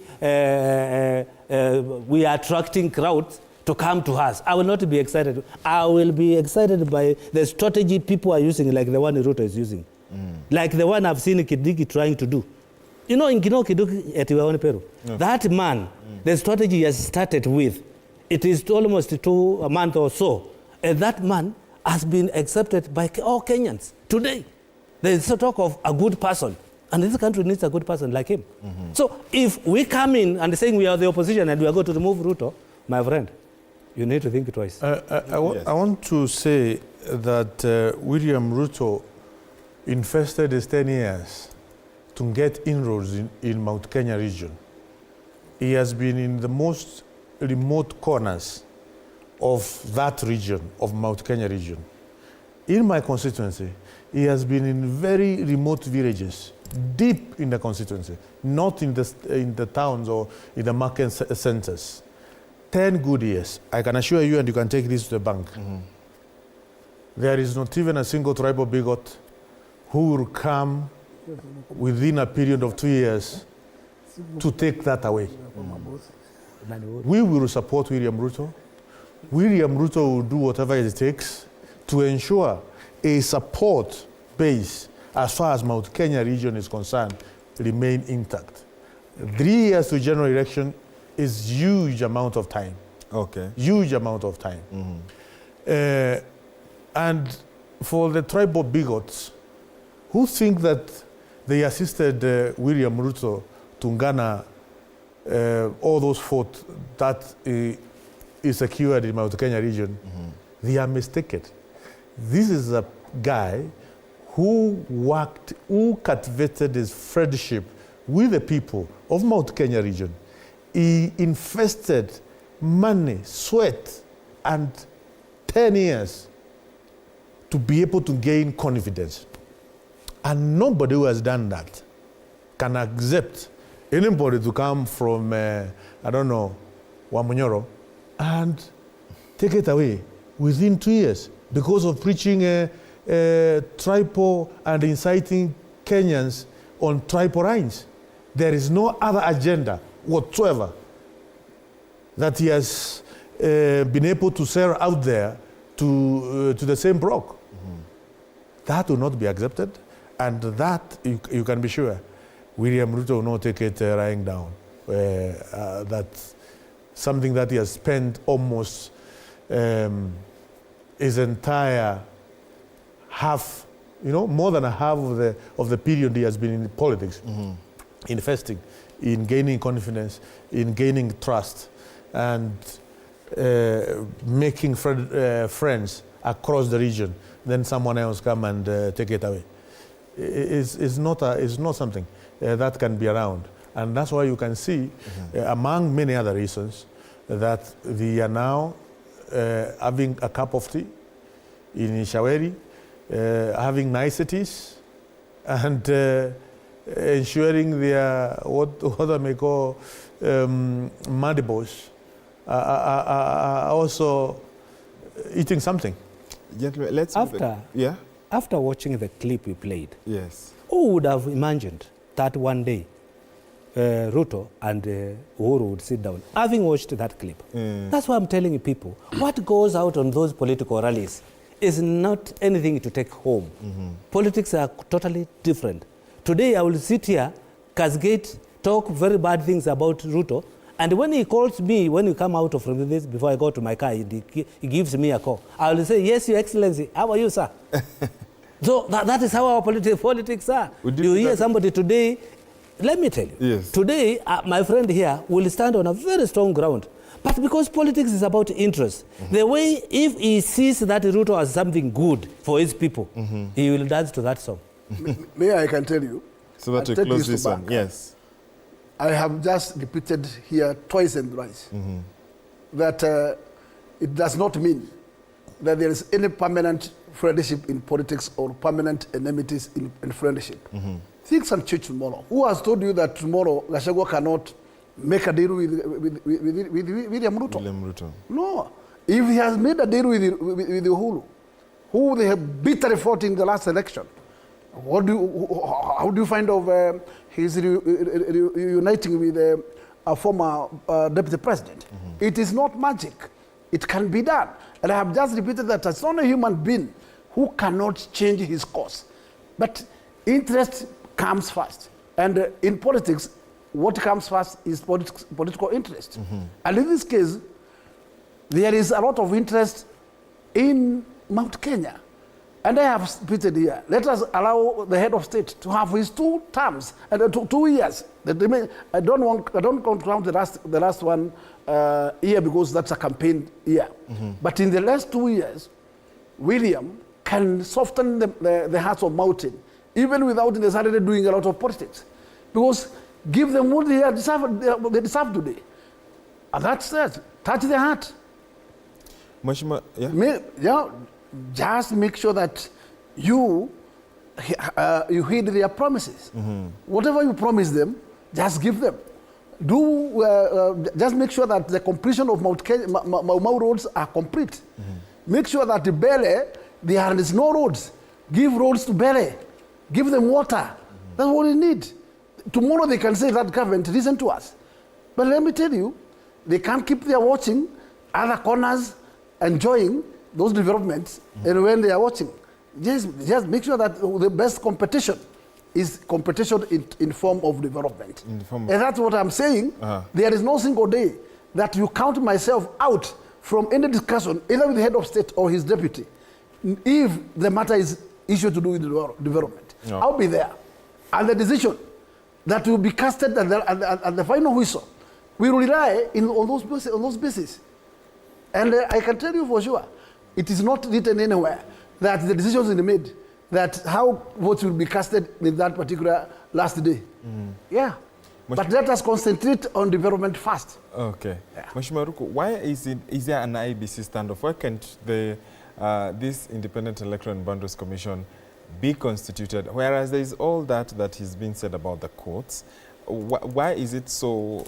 [SPEAKER 3] we are attracting crowds to come to us. I will not be excited. I will be excited by the strategy people are using, like the one Ruto is using. Like the one I've seen Kidiki trying to do. You know, in Kiduki at Peru, that man, the strategy he has started with, it is almost a month or so, and that man has been accepted by all Kenyans. Today, there is a talk of a good person, and this country needs a good person like him. So if we come in and saying we are the opposition and we are going to remove Ruto, my friend, you need to think twice.
[SPEAKER 4] I want to say that William Ruto invested his 10 years to get inroads in Mt Kenya region. He has been in the most remote corners of that region, of Mt Kenya region. In my constituency, he has been in very remote villages, deep in the constituency, not in the towns or in the market centers. 10 good years. I can assure you, and you can take this to the bank. There is not even a single tribal bigot who will come within a period of 2 years to take that away. We will support William Ruto. William Ruto will do whatever it takes to ensure a support base as far as Mt Kenya region is concerned remain intact. 3 years to general election is huge amount of time.
[SPEAKER 2] Okay.
[SPEAKER 4] Huge amount of time. And for the tribal bigots who think that they assisted William Ruto to garner all those votes that is secured in Mt Kenya region, they are mistaken. This is a guy who cultivated his friendship with the people of Mt Kenya region. He invested money, sweat, and 10 years to be able to gain confidence. And nobody who has done that can accept anybody to come from, I don't know, Wamunyoro and take it away within 2 years because of preaching tribal and inciting Kenyans on tribal lines. There is no other agenda whatsoever that he has been able to sell out there to the same bloc. That will not be accepted. And that, you can be sure, William Ruto will not take it lying down. That's something that he has spent almost his entire half, more than a half of the period he has been in politics, investing in gaining confidence, in gaining trust, and making friends across the region. Then someone else come and take it away. It's not something that can be around. And that's why you can see, among many other reasons, that they are now having a cup of tea in Shaweri, having niceties, and ensuring their, what I may call, mandibles are also eating something.
[SPEAKER 2] Gentlemen, let's
[SPEAKER 3] after watching the clip we played,
[SPEAKER 2] yes,
[SPEAKER 3] who would have imagined that one day Ruto and Uhuru would sit down, having watched that clip? That's why I'm telling you people, what goes out on those political rallies is not anything to take home. Politics are totally different. Today I will sit here, cascade, talk very bad things about Ruto, and when he calls me, when we come out from this, before I go to my car, he gives me a call. I will say, yes, Your Excellency, how are you, sir? So that is how our politics are. You hear somebody today, let me tell you,
[SPEAKER 2] yes,
[SPEAKER 3] today my friend here will stand on a very strong ground. But because politics is about interest, the way if he sees that Ruto has something good for his people, he will dance to that song.
[SPEAKER 1] May I can tell you.
[SPEAKER 2] So that you close this one, yes.
[SPEAKER 1] I have just repeated here twice and thrice that it does not mean that there is any permanent
[SPEAKER 5] friendship in politics or permanent enmities in friendship. Things can change tomorrow. Who has told you that tomorrow Gachagua cannot make a deal with William Ruto?
[SPEAKER 2] William Ruto.
[SPEAKER 5] No. If he has made a deal with Uhuru, who they have bitterly fought in the last election, how do you find of his uniting with a former deputy president? It is not magic. It can be done. And I have just repeated that it's not a human being who cannot change his course. But interest comes first. And in politics, what comes first is political interest. And in this case, there is a lot of interest in Mt Kenya. And I have stated here, let us allow the head of state to have his 2 terms and 2 years. I don't want to count the last one year because that's a campaign year. But in the last 2 years, William can soften the hearts of mountain, even without necessarily doing a lot of politics. Because give them what they deserve today. And that's it. Touch the heart. Just make sure that you heed their promises. Whatever you promise them, just give them. Just make sure that the completion of Mau roads are complete. Make sure that the Bele, there is no roads. Give roads to Bele. Give them water. That's what they need. Tomorrow they can say that government, listen to us. But let me tell you, they can't keep there watching other corners, enjoying those developments, and when they are watching, just make sure that the best competition is competition in form of development. And that's what I'm saying. There is no single day that you count myself out from any discussion, either with the head of state or his deputy, if the matter is issue to do with development. I'll be there. And the decision that will be casted at the final whistle will rely on those bases. And I can tell you for sure, it is not written anywhere that the decisions will be made, that how votes will be casted in that particular last day. Yeah. But let us concentrate on development first.
[SPEAKER 2] Okay. Mheshimiwa Ruku, why is there an IEBC standoff? Why can't this Independent Electoral and Boundaries Commission be constituted, whereas there is all that has been said about the courts? Why is it so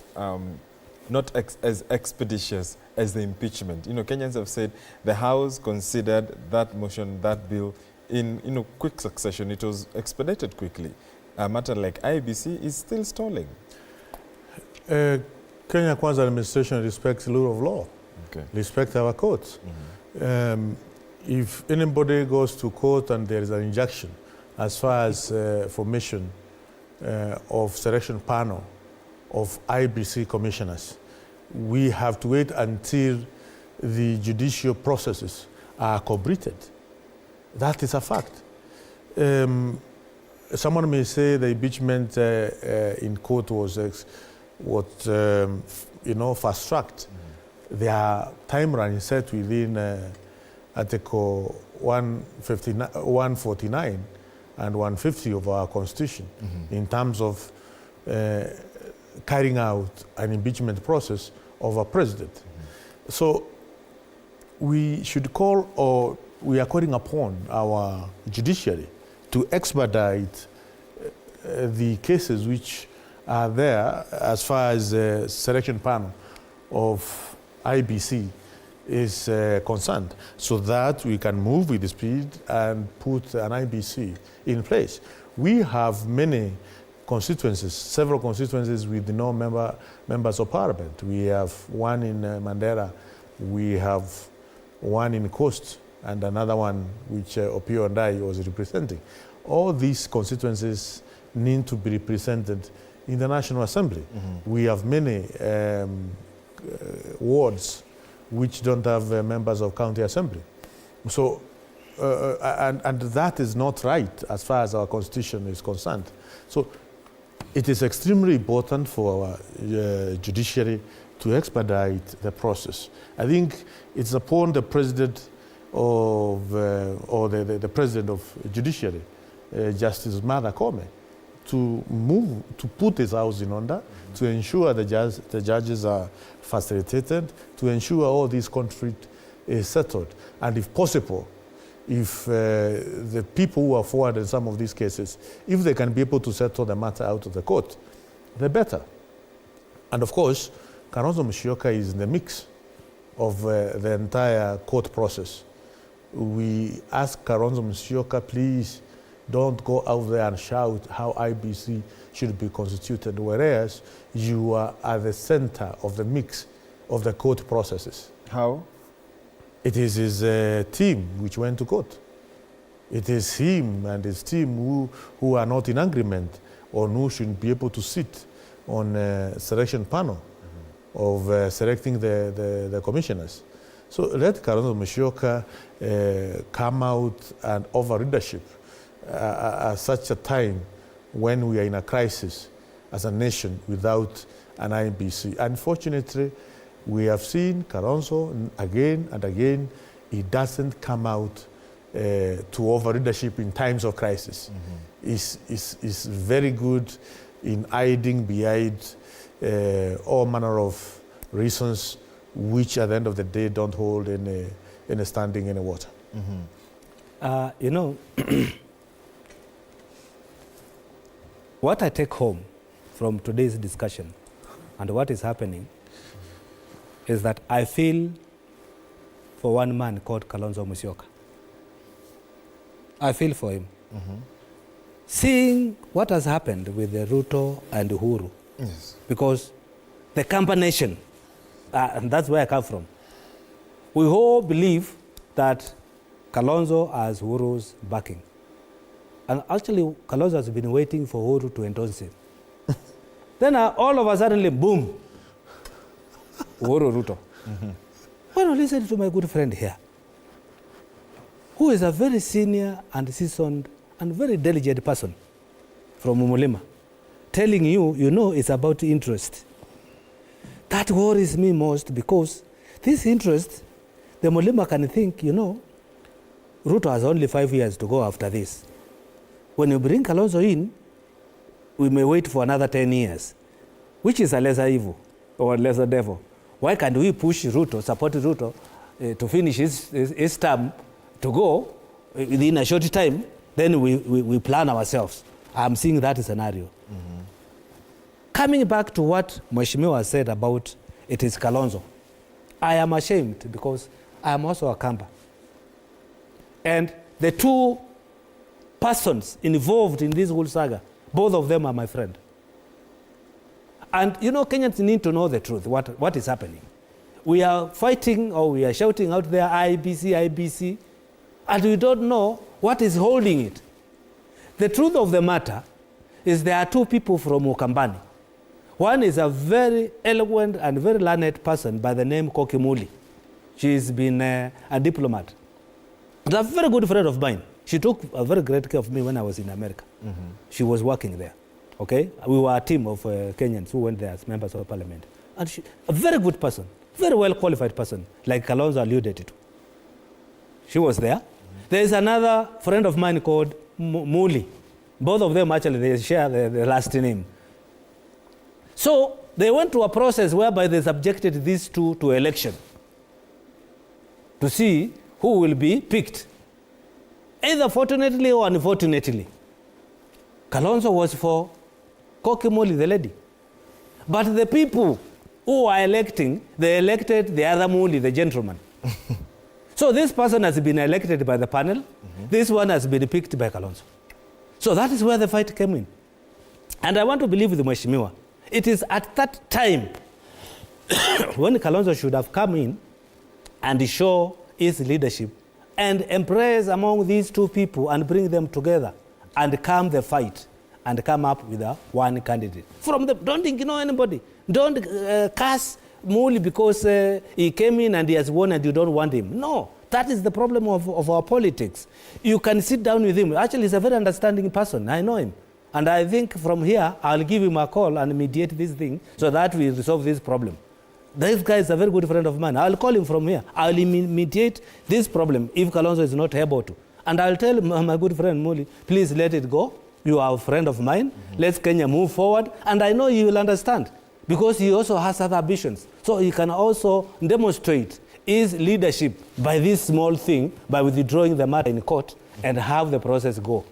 [SPEAKER 2] not as expeditious as the impeachment? You know, Kenyans have said the House considered that motion, that bill, in quick succession. It was expedited quickly. A matter like IEBC is still stalling.
[SPEAKER 4] Kenya Kwanza administration respects the rule of law. Respect our courts. If anybody goes to court and there is an injunction as far as formation of selection panel of IEBC commissioners, we have to wait until the judicial processes are completed. That is a fact. Someone may say the impeachment in court was fast-tracked. There are timelines set within Article 149 and 150 of our Constitution in terms of carrying out an impeachment process of a president. So we should call, or we are calling upon our judiciary to expedite the cases which are there as far as the selection panel of IEBC is concerned, so that we can move with the speed and put an IEBC in place. We have many constituencies, several constituencies with no members of parliament. We have one in Mandera, we have one in Coast, and another one which Opio and I was representing. All these constituencies need to be represented in the National Assembly. We have many wards which don't have members of county assembly. So, and that is not right as far as our constitution is concerned. So it is extremely important for our judiciary to expedite the process. I think it's upon the president of, or the president of judiciary, Justice Martha Koome, to move, to put his house in order, to ensure the judges are facilitated, to ensure all this conflict is settled, and if possible, if the people who are forward in some of these cases, if they can be able to settle the matter out of the court, the better. And of course, Kalonzo Musyoka is in the mix of the entire court process. We ask Kalonzo Musyoka, please don't go out there and shout how IBC should be constituted, whereas you are at the center of the mix of the court processes.
[SPEAKER 2] How?
[SPEAKER 4] It is his team which went to court. It is him and his team who are not in agreement on who should be able to sit on a selection panel of selecting the commissioners. So let Kalonzo Musyoka come out and offer leadership at such a time when we are in a crisis as a nation without an IBC. Unfortunately, we have seen Kalonzo again and again, he doesn't come out to offer leadership in times of crisis. He's very good in hiding behind all manner of reasons which at the end of the day don't hold any standing, any water.
[SPEAKER 3] You know, what I take home from today's discussion and what is happening is that I feel for one man called Kalonzo Musyoka. I feel for him. Seeing what has happened with the Ruto and Uhuru, because the combination, and that's where I come from, we all believe that Kalonzo has Uhuru's backing. And actually, Kalonzo has been waiting for Uhuru to endorse him. Then all of a sudden, boom, Uhuru Ruto. Well, listen to my good friend here, who is a very senior and seasoned and very diligent person from Umulima, telling you, you know, it's about interest. That worries me most because this interest, the Mulima can think, you know, Ruto has only 5 years to go after this. When you bring Kalonzo in, we may wait for another 10 years, which is a lesser evil or a lesser devil. Why can't we push Ruto, support Ruto to finish his term, to go within a short time, then we plan ourselves. I'm seeing that scenario. Coming back to what Mheshimiwa said about it is Kalonzo, I am ashamed because I am also a Kamba. And the two persons involved in this whole saga, both of them are my friend. And you know, Kenyans need to know the truth, what is happening. We are fighting or we are shouting out there, IBC, IBC, and we don't know what is holding it. The truth of the matter is there are two people from Ukambani. One is a very eloquent and very learned person by the name Koki Muli. She's been a diplomat. She's a very good friend of mine. She took a very great care of me when I was in America. She was working there. Okay? We were a team of Kenyans who went there as members of parliament. And she, a very good person, very well qualified person, like Kalonzo alluded to. She was there. There is another friend of mine called Muli. Both of them actually, they share the last name. So they went through a process whereby they subjected these two to election to see who will be picked, either fortunately or unfortunately. Kalonzo was for Koki Muli, the lady. But the people who are electing, they elected the other Muli, the gentleman. So this person has been elected by the panel. This one has been picked by Kalonzo. So that is where the fight came in. And I want to believe with Mheshimiwa. It is at that time when Kalonzo should have come in and show his leadership and embrace among these two people and bring them together and calm the fight and come up with one candidate. From them, don't ignore anybody. Don't curse Muli because he came in and he has won and you don't want him. No, that is the problem of our politics. You can sit down with him. Actually, he's a very understanding person. I know him. And I think from here, I'll give him a call and mediate this thing so that we resolve this problem. This guy is a very good friend of mine. I'll call him from here. I'll mediate this problem if Kalonzo is not able to. And I'll tell my good friend Muli, please let it go. You are a friend of mine. Let's Kenya move forward. And I know he will understand because he also has other ambitions. So he can also demonstrate is leadership by this small thing, by withdrawing the matter in court and have the process go.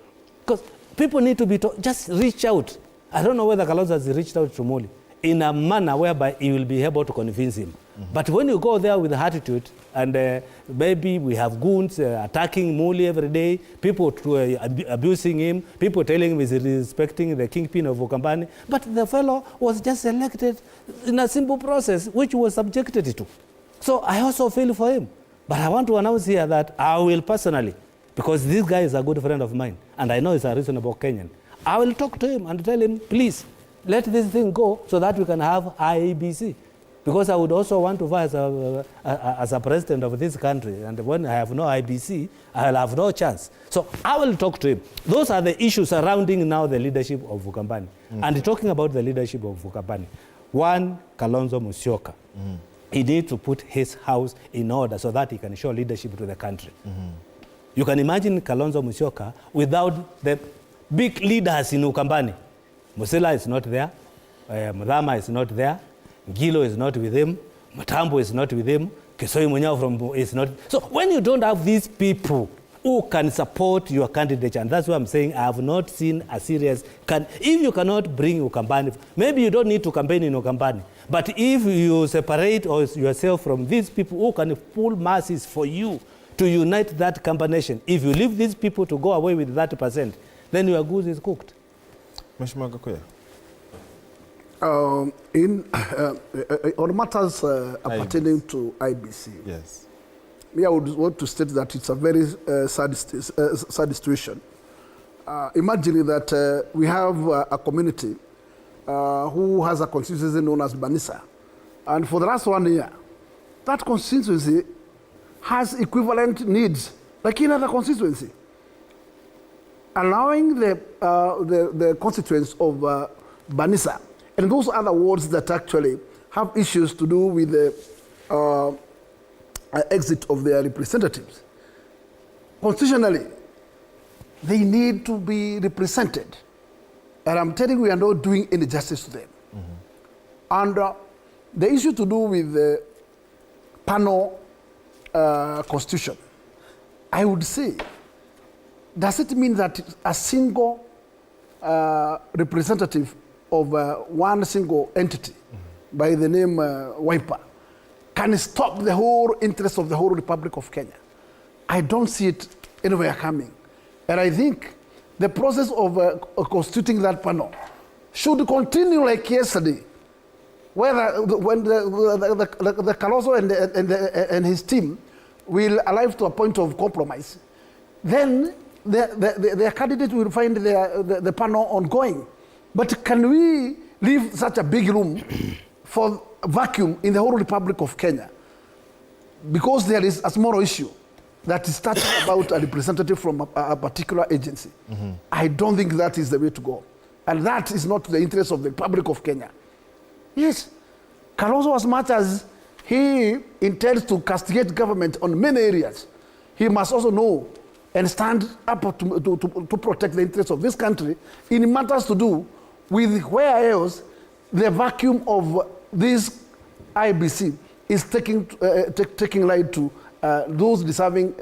[SPEAKER 3] Because people need to be told, just reach out. I don't know whether Kalonzo has reached out to Moli in a manner whereby he will be able to convince him. But when you go there with attitude, and maybe we have goons attacking Moli every day, people abusing him, people telling him he's respecting the kingpin of Ukambani, but the fellow was just elected in a simple process, which was subjected to. So I also feel for him. But I want to announce here that I will personally, because this guy is a good friend of mine, and I know he's a reasonable Kenyan, I will talk to him and tell him, please, let this thing go so that we can have IEBC. Because I would also want to vie as a president of this country. And when I have no IBC, I will have no chance. So I will talk to him. Those are the issues surrounding now the leadership of Ukambani. And talking about the leadership of Ukambani, one, Kalonzo Musyoka. He needs to put his house in order so that he can show leadership to the country. You can imagine Kalonzo Musyoka without the big leaders in Ukambani. Musila is not there. Mudhama is not there. Gilo is not with him. Matambo is not with him. Kesoi Munyao is not. So when you don't have these people who can support your candidature, and that's what I'm saying, I have not seen a serious... if you cannot bring Ukambani, maybe you don't need to campaign in Ukambani. But if you separate yourself from these people who can pull masses for you to unite that combination, if you leave these people to go away with that %, then your goose is cooked.
[SPEAKER 2] Mheshimiwa Gakuya.
[SPEAKER 5] On matters pertaining to IBC,
[SPEAKER 2] yes,
[SPEAKER 5] I would want to state that it's a very sad situation. Imagine that we have a community who has a constituency known as Banisa, and for the last 1 year, that constituency has equivalent needs like in other constituency. Allowing the constituents of Banisa and those other wards that actually have issues to do with the exit of their representatives. Constitutionally, they need to be represented. And I'm telling you, we are not doing any justice to them. And the issue to do with the panel constitution, I would say, does it mean that a single representative of one single entity by the name Wiper can stop the whole interest of the whole Republic of Kenya? I don't see it anywhere coming. And I think the process of constituting that panel should continue like yesterday, whether when the Kalonzo and his team will arrive to a point of compromise, then their candidate will find the panel ongoing. But can we leave such a big room for a vacuum in the whole Republic of Kenya? Because there is a small issue that is talking about a representative from a particular agency. I don't think that is the way to go. And that is not the interest of the Republic of Kenya. Yes, Kalonzo, as much as he intends to castigate government on many areas, he must also know and stand up to protect the interests of this country in matters to do with where else the vacuum of this IBC is taking light to those deserving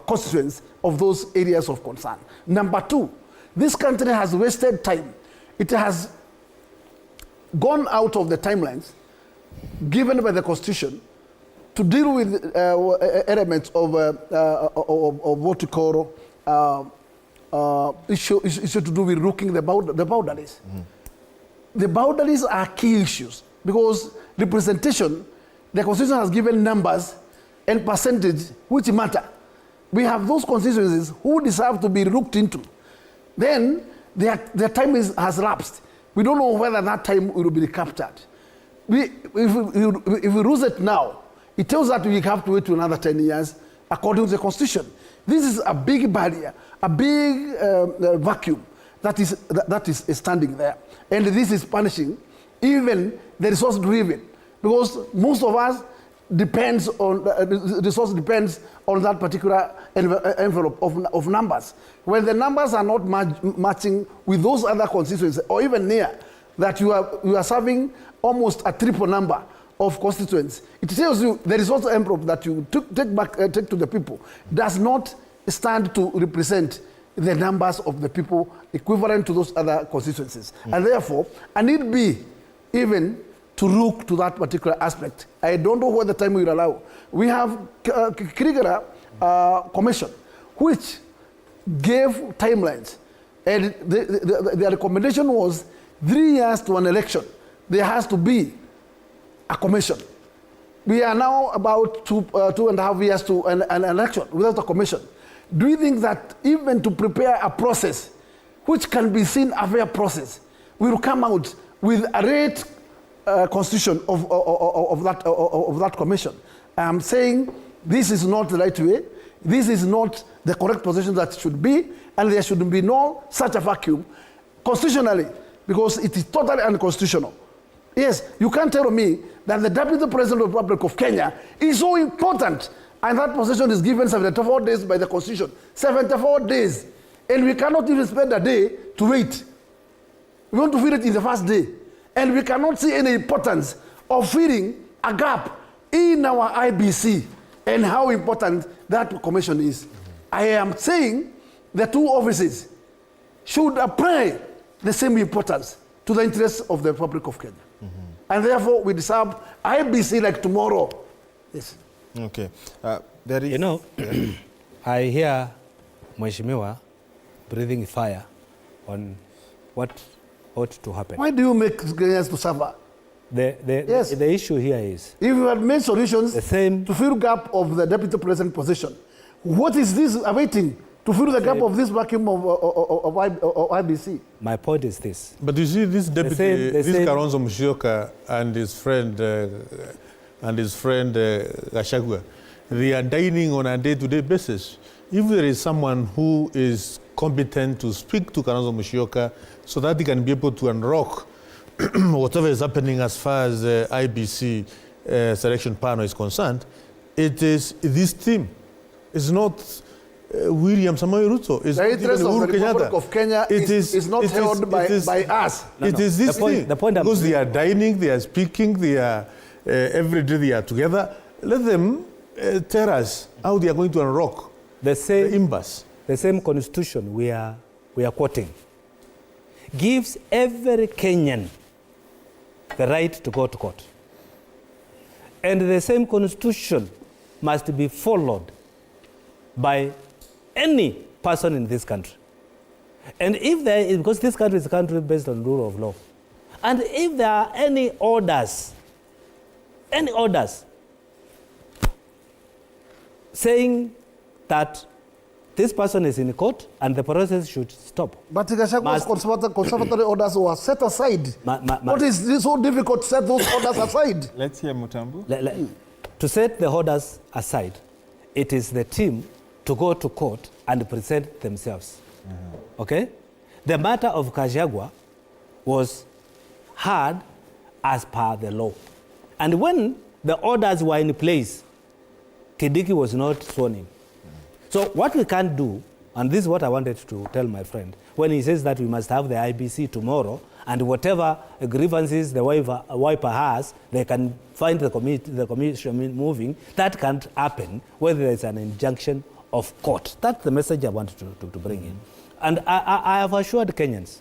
[SPEAKER 5] constituents of those areas of concern. Number two, this country has wasted time. It has gone out of the timelines given by the Constitution to deal with elements of what you call issue to do with rooking the boundaries. The boundaries are key issues because representation, the Constitution has given numbers and percentage which matter. We have those constituencies who deserve to be looked into. Then their time has lapsed. We don't know whether that time will be recaptured. If we lose it now, it tells us we have to wait to another 10 years according to the Constitution. This is a big barrier, a big vacuum that is standing there. And this is punishing even the resource driven, because most of us depends on, the resource depends on that particular envelope of numbers. When the numbers are not matching with those other constituencies, or even near, that you are serving almost a triple number of constituents, it tells you there is also envelope that you take to the people does not stand to represent the numbers of the people equivalent to those other constituencies. And therefore, I need be even to look to that particular aspect. I don't know what the time will allow. We have Krieger Commission, which gave timelines. And the recommendation was 3 years to an election. There has to be a commission. We are now about 2.5 years to an election without a commission. Do you think that even to prepare a process, which can be seen a fair process, will come out with a rate constitution of that commission? I'm saying this is not the right way. This is not the correct position that it should be, and there should be no such a vacuum constitutionally, because it is totally unconstitutional. Yes, you can't tell me that the Deputy President of the Republic of Kenya is so important, and that position is given 74 days by the Constitution. 74 days. And we cannot even spend a day to wait. We want to fill it in the first day. And we cannot see any importance of filling a gap in our IBC and how important that commission is. I am saying the two offices should apply the same importance to the interests of the Republic of Kenya. And therefore, we deserve IBC like tomorrow. Yes.
[SPEAKER 2] Okay. There is,
[SPEAKER 3] you know, I hear Mheshimiwa breathing fire on what ought to happen.
[SPEAKER 5] Why do you make Kenyans to suffer?
[SPEAKER 3] The issue here is,
[SPEAKER 5] if you had made solutions to fill gap of the Deputy President position, what is this awaiting to fill the gap of this vacuum of IBC?
[SPEAKER 3] My point is this.
[SPEAKER 4] But you see, this deputy, Kalonzo Musyoka and his friend Gachagua, they are dining on a day-to-day basis. If there is someone who is competent to speak to Kalonzo Musyoka so that he can be able to unlock whatever is happening as far as the IBC selection panel is concerned, it is this team. It's not William Samoei Ruto. It's
[SPEAKER 5] the interest of the Republic of Kenya is not held by us.
[SPEAKER 4] It is this thing. Because they are dining, they are speaking, they are every day they are together. Let them tell us how they are going to unlock the impasse.
[SPEAKER 3] The same constitution we are quoting gives every Kenyan the right to go to court. And the same constitution must be followed by any person in this country. And if there is, because this country is a country based on rule of law, and if there are any orders saying that this person is in court and the process should stop.
[SPEAKER 5] But Gachagua's conservatory orders were set aside. What is this so difficult to set those orders aside?
[SPEAKER 2] Let's hear Mutambu.
[SPEAKER 3] To set the orders aside, it is the team to go to court and present themselves. Okay? The matter of Gachagua was heard as per the law. And when the orders were in place, Kindiki was not sworn in. So what we can't do, and this is what I wanted to tell my friend, when he says that we must have the IBC tomorrow, and whatever grievances the wiper has, they can find the commission moving, that can't happen whether there's an injunction of court. That's the message I wanted to bring in. And I have assured Kenyans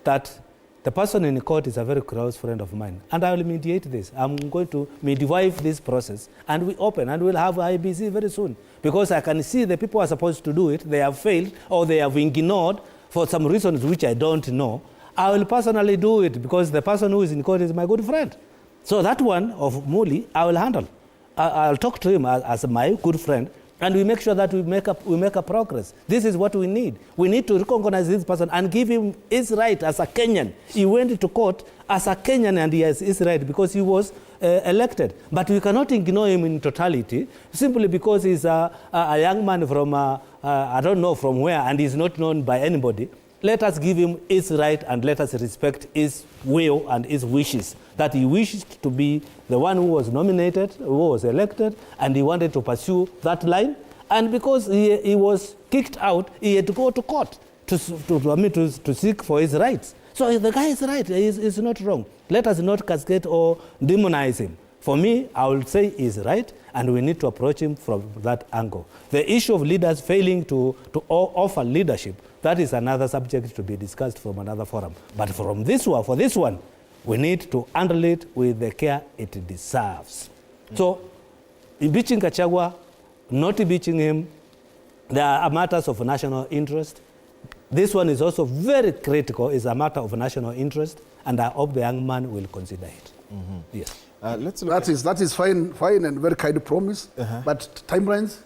[SPEAKER 3] that the person in court is a very close friend of mine, and I will mediate this. I'm going to midwife this process, and we open, and we'll have IBC very soon. Because I can see the people who are supposed to do it, they have failed, or they have ignored for some reasons which I don't know. I will personally do it because the person who is in court is my good friend. So that one of Muli, I will handle. I'll talk to him as my good friend, and we make sure that we make a progress. This is what we need. We need to recognize this person and give him his right as a Kenyan. He went to court as a Kenyan and he has his right because he was elected. But we cannot ignore him in totality simply because he's a young man from, I don't know from where, and he's not known by anybody. Let us give him his right and let us respect his will and his wishes. That he wished to be the one who was nominated, who was elected, and he wanted to pursue that line. And because he was kicked out, he had to go to court to seek for his rights. So the guy is right, he's not wrong. Let us not cascade or demonize him For me, I will say he's right, and we need to approach him from that angle. The issue of leaders failing to offer leadership, that is another subject to be discussed from another forum. But from this one, for this one, we need to handle it with the care it deserves. So, impeaching Gachagua, not impeaching him, there are matters of national interest. This one is also very critical, is a matter of national interest, and I hope the young man will consider it. Yes.
[SPEAKER 2] Let's look
[SPEAKER 5] that is fine and very kind of promise, but timelines,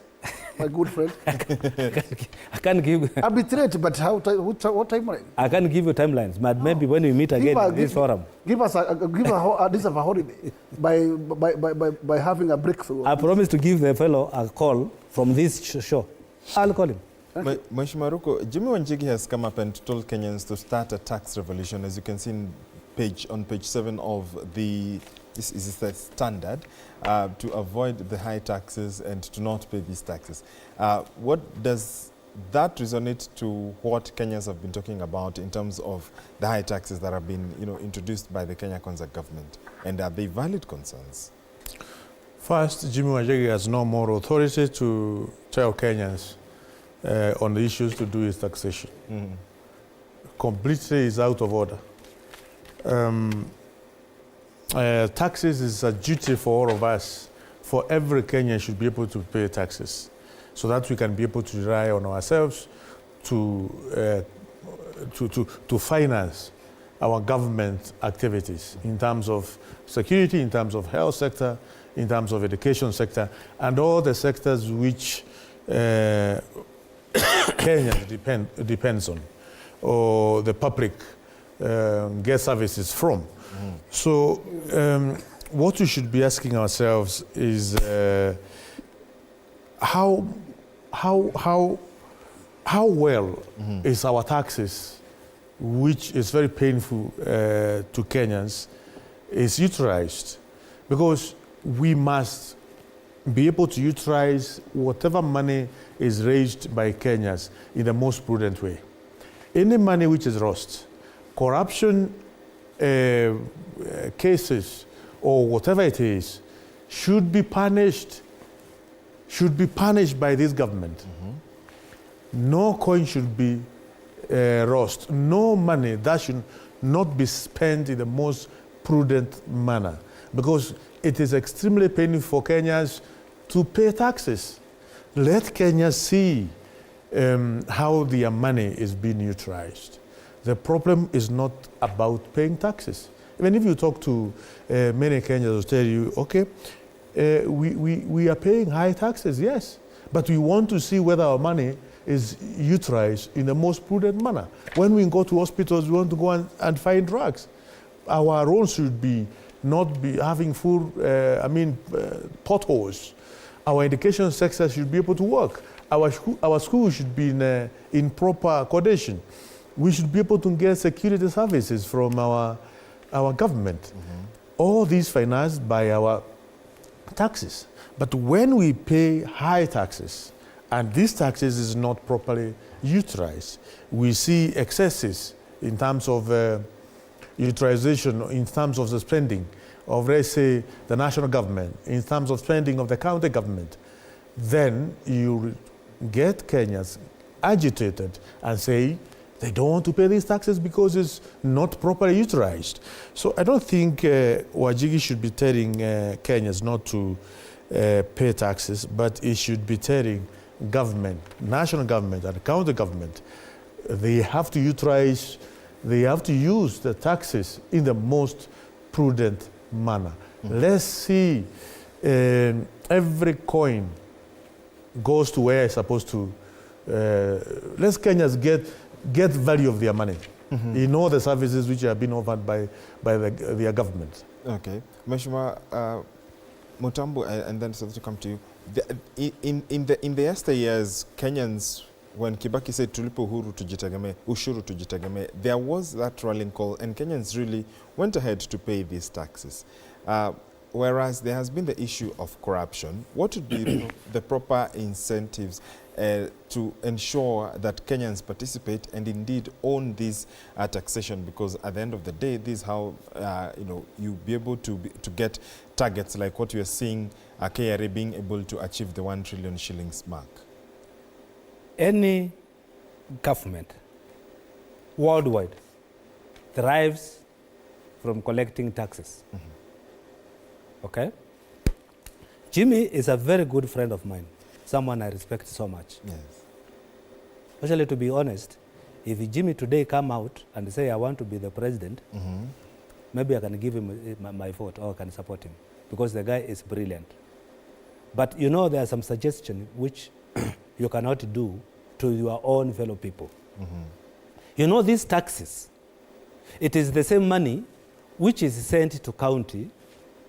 [SPEAKER 5] my good friend.
[SPEAKER 3] I can't give...
[SPEAKER 5] Arbitrate, but what timeline?
[SPEAKER 3] I can't give you timelines, but maybe when we meet again in this forum.
[SPEAKER 5] Give us a holiday by having a breakthrough.
[SPEAKER 3] I promise to give the fellow a call from this show. I'll call him.
[SPEAKER 2] Mheshimiwa Ruko, Jimmy Wanjigi has come up and told Kenyans to start a tax revolution, as you can see on page 7 of the... This is the standard, to avoid the high taxes and to not pay these taxes. What does that resonate to what Kenyans have been talking about in terms of the high taxes that have been, introduced by the Kenya Kwanza government? And are they valid concerns?
[SPEAKER 4] First, Jimmy Wanjigi has no more authority to tell Kenyans on the issues to do with taxation. Completely is out of order. Taxes is a duty for all of us. For every Kenyan should be able to pay taxes, so that we can be able to rely on ourselves to finance our government activities in terms of security, in terms of health sector, in terms of education sector, and all the sectors which Kenya depends on, or the public get services from. So what we should be asking ourselves is how well is our taxes, which is very painful to Kenyans, is utilized? Because we must be able to utilize whatever money is raised by Kenyans in the most prudent way. Any money which is lost, corruption cases or whatever it is, should be punished by this government. No coin should be lost. No money that should not be spent in the most prudent manner, because it is extremely painful for Kenyans to pay taxes. Let Kenyans see how their money is being utilized. The problem is not about paying taxes. Even if you talk to many Kenyans, they'll tell you, okay, we are paying high taxes, yes, but we want to see whether our money is utilized in the most prudent manner. When we go to hospitals, we want to go and find drugs. Our roads should not be having full, potholes. Our education sector should be able to work. Our schools should be in proper condition. We should be able to get security services from our government. All these financed by our taxes. But when we pay high taxes, and these taxes is not properly utilized, we see excesses in terms of utilization, in terms of the spending of, let's say, the national government, in terms of spending of the county government, then you get Kenyans agitated and say, they don't want to pay these taxes because it's not properly utilized. So I don't think Wanjigi should be telling Kenyans not to pay taxes, but he should be telling government, national government and county government, they have to utilize, they have to use the taxes in the most prudent manner. Let's see every coin goes to where it's supposed to. Let's Kenyans get value of their money in all the services which are being offered by their government.
[SPEAKER 2] Okay. Mheshimiwa Mutambu, and then to come to you. In the yesteryears, Kenyans, when Kibaki said tulipo uhuru tujitegemee, ushuru tujitegemee, there was that rallying call, and Kenyans really went ahead to pay these taxes. Whereas there has been the issue of corruption. What would be the proper incentives to ensure that Kenyans participate and indeed own this taxation, because at the end of the day, this is how you be able to get targets like what we are seeing KRA being able to achieve the 1 trillion shillings mark.
[SPEAKER 3] Any government worldwide thrives from collecting taxes. Okay? Jimmy is a very good friend of mine, someone I respect so much.
[SPEAKER 2] Yes.
[SPEAKER 3] Actually, to be honest, if Jimmy today come out and say, I want to be the president, maybe I can give him my vote or I can support him, because the guy is brilliant. But you know, there are some suggestions which you cannot do to your own fellow people. You know, these taxes, it is the same money which is sent to county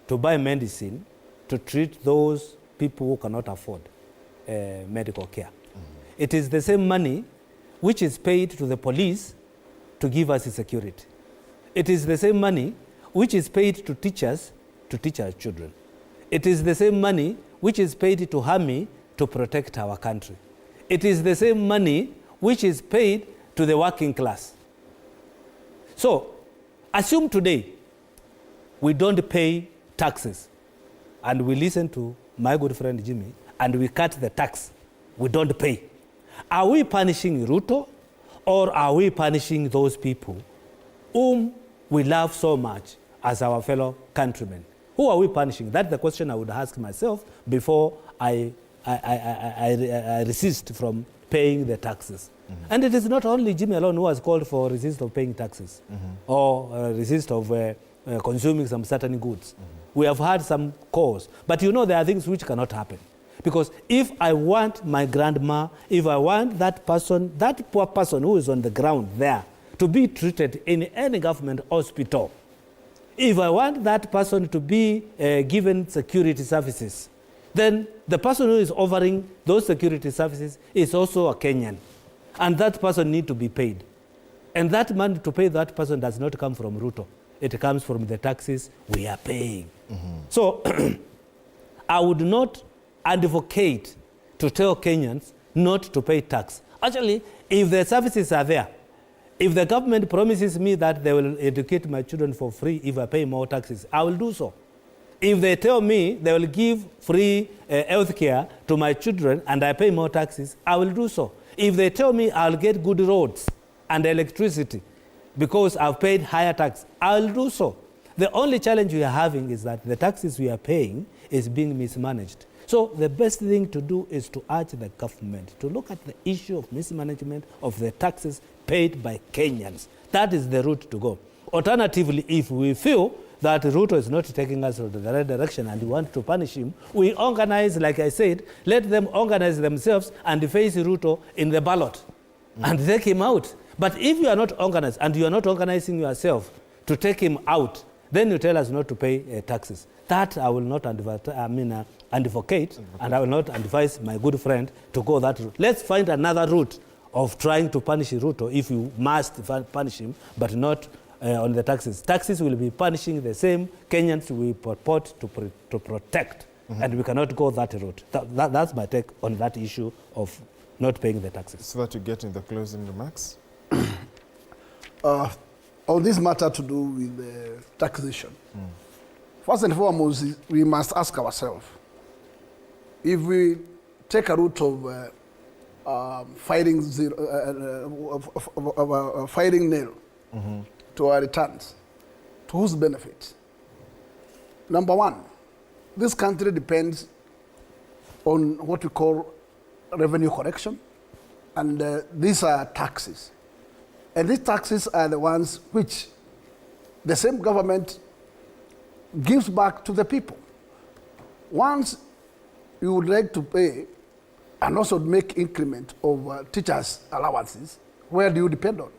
[SPEAKER 3] to buy medicine to treat those people who cannot afford medical care. It is the same money which is paid to the police to give us security. It is the same money which is paid to teachers to teach our children. It is the same money which is paid to army to protect our country. It is the same money which is paid to the working class. So, assume today we don't pay taxes and we listen to my good friend Jimmy and we cut the tax, we don't pay. Are we punishing Ruto, or are we punishing those people whom we love so much as our fellow countrymen? Who are we punishing? That's the question I would ask myself before I resist from paying the taxes. And it is not only Jimmy alone who has called for resist of paying taxes or resist of consuming some certain goods. We have had some calls, but you know, there are things which cannot happen. Because if I want my grandma, if I want that person, that poor person who is on the ground there, to be treated in any government hospital, if I want that person to be given security services, then the person who is offering those security services is also a Kenyan. And that person needs to be paid. And that money to pay that person does not come from Ruto. It comes from the taxes we are paying. So I would not advocate to tell Kenyans not to pay tax. Actually, if the services are there, if the government promises me that they will educate my children for free if I pay more taxes, I will do so. If they tell me they will give free health care to my children and I pay more taxes, I will do so. If they tell me I'll get good roads and electricity because I've paid higher tax, I'll do so. The only challenge we are having is that the taxes we are paying is being mismanaged. So the best thing to do is to urge the government to look at the issue of mismanagement of the taxes paid by Kenyans. That is the route to go. Alternatively, if we feel that Ruto is not taking us in the right direction and we want to punish him, we organize, like I said, let them organize themselves and face Ruto in the ballot and take him out. But if you are not organized and you are not organizing yourself to take him out, then you tell us not to pay taxes. That I will not advocate, and I will not advise my good friend to go that route. Let's find another route of trying to punish Ruto if you must punish him, but not on the taxes. Taxes will be punishing the same Kenyans we purport to protect, and we cannot go that route. That's my take on that issue of not paying the taxes.
[SPEAKER 2] So that you get in the closing remarks?
[SPEAKER 5] On this matter to do with taxation, first and foremost, we must ask ourselves, if we take a route of fighting nil to our returns, to whose benefit? Number one, this country depends on what we call revenue collection, and these are taxes. And these taxes are the ones which the same government gives back to the people. Once you would like to pay and also make increment of teachers' allowances, where do you depend on?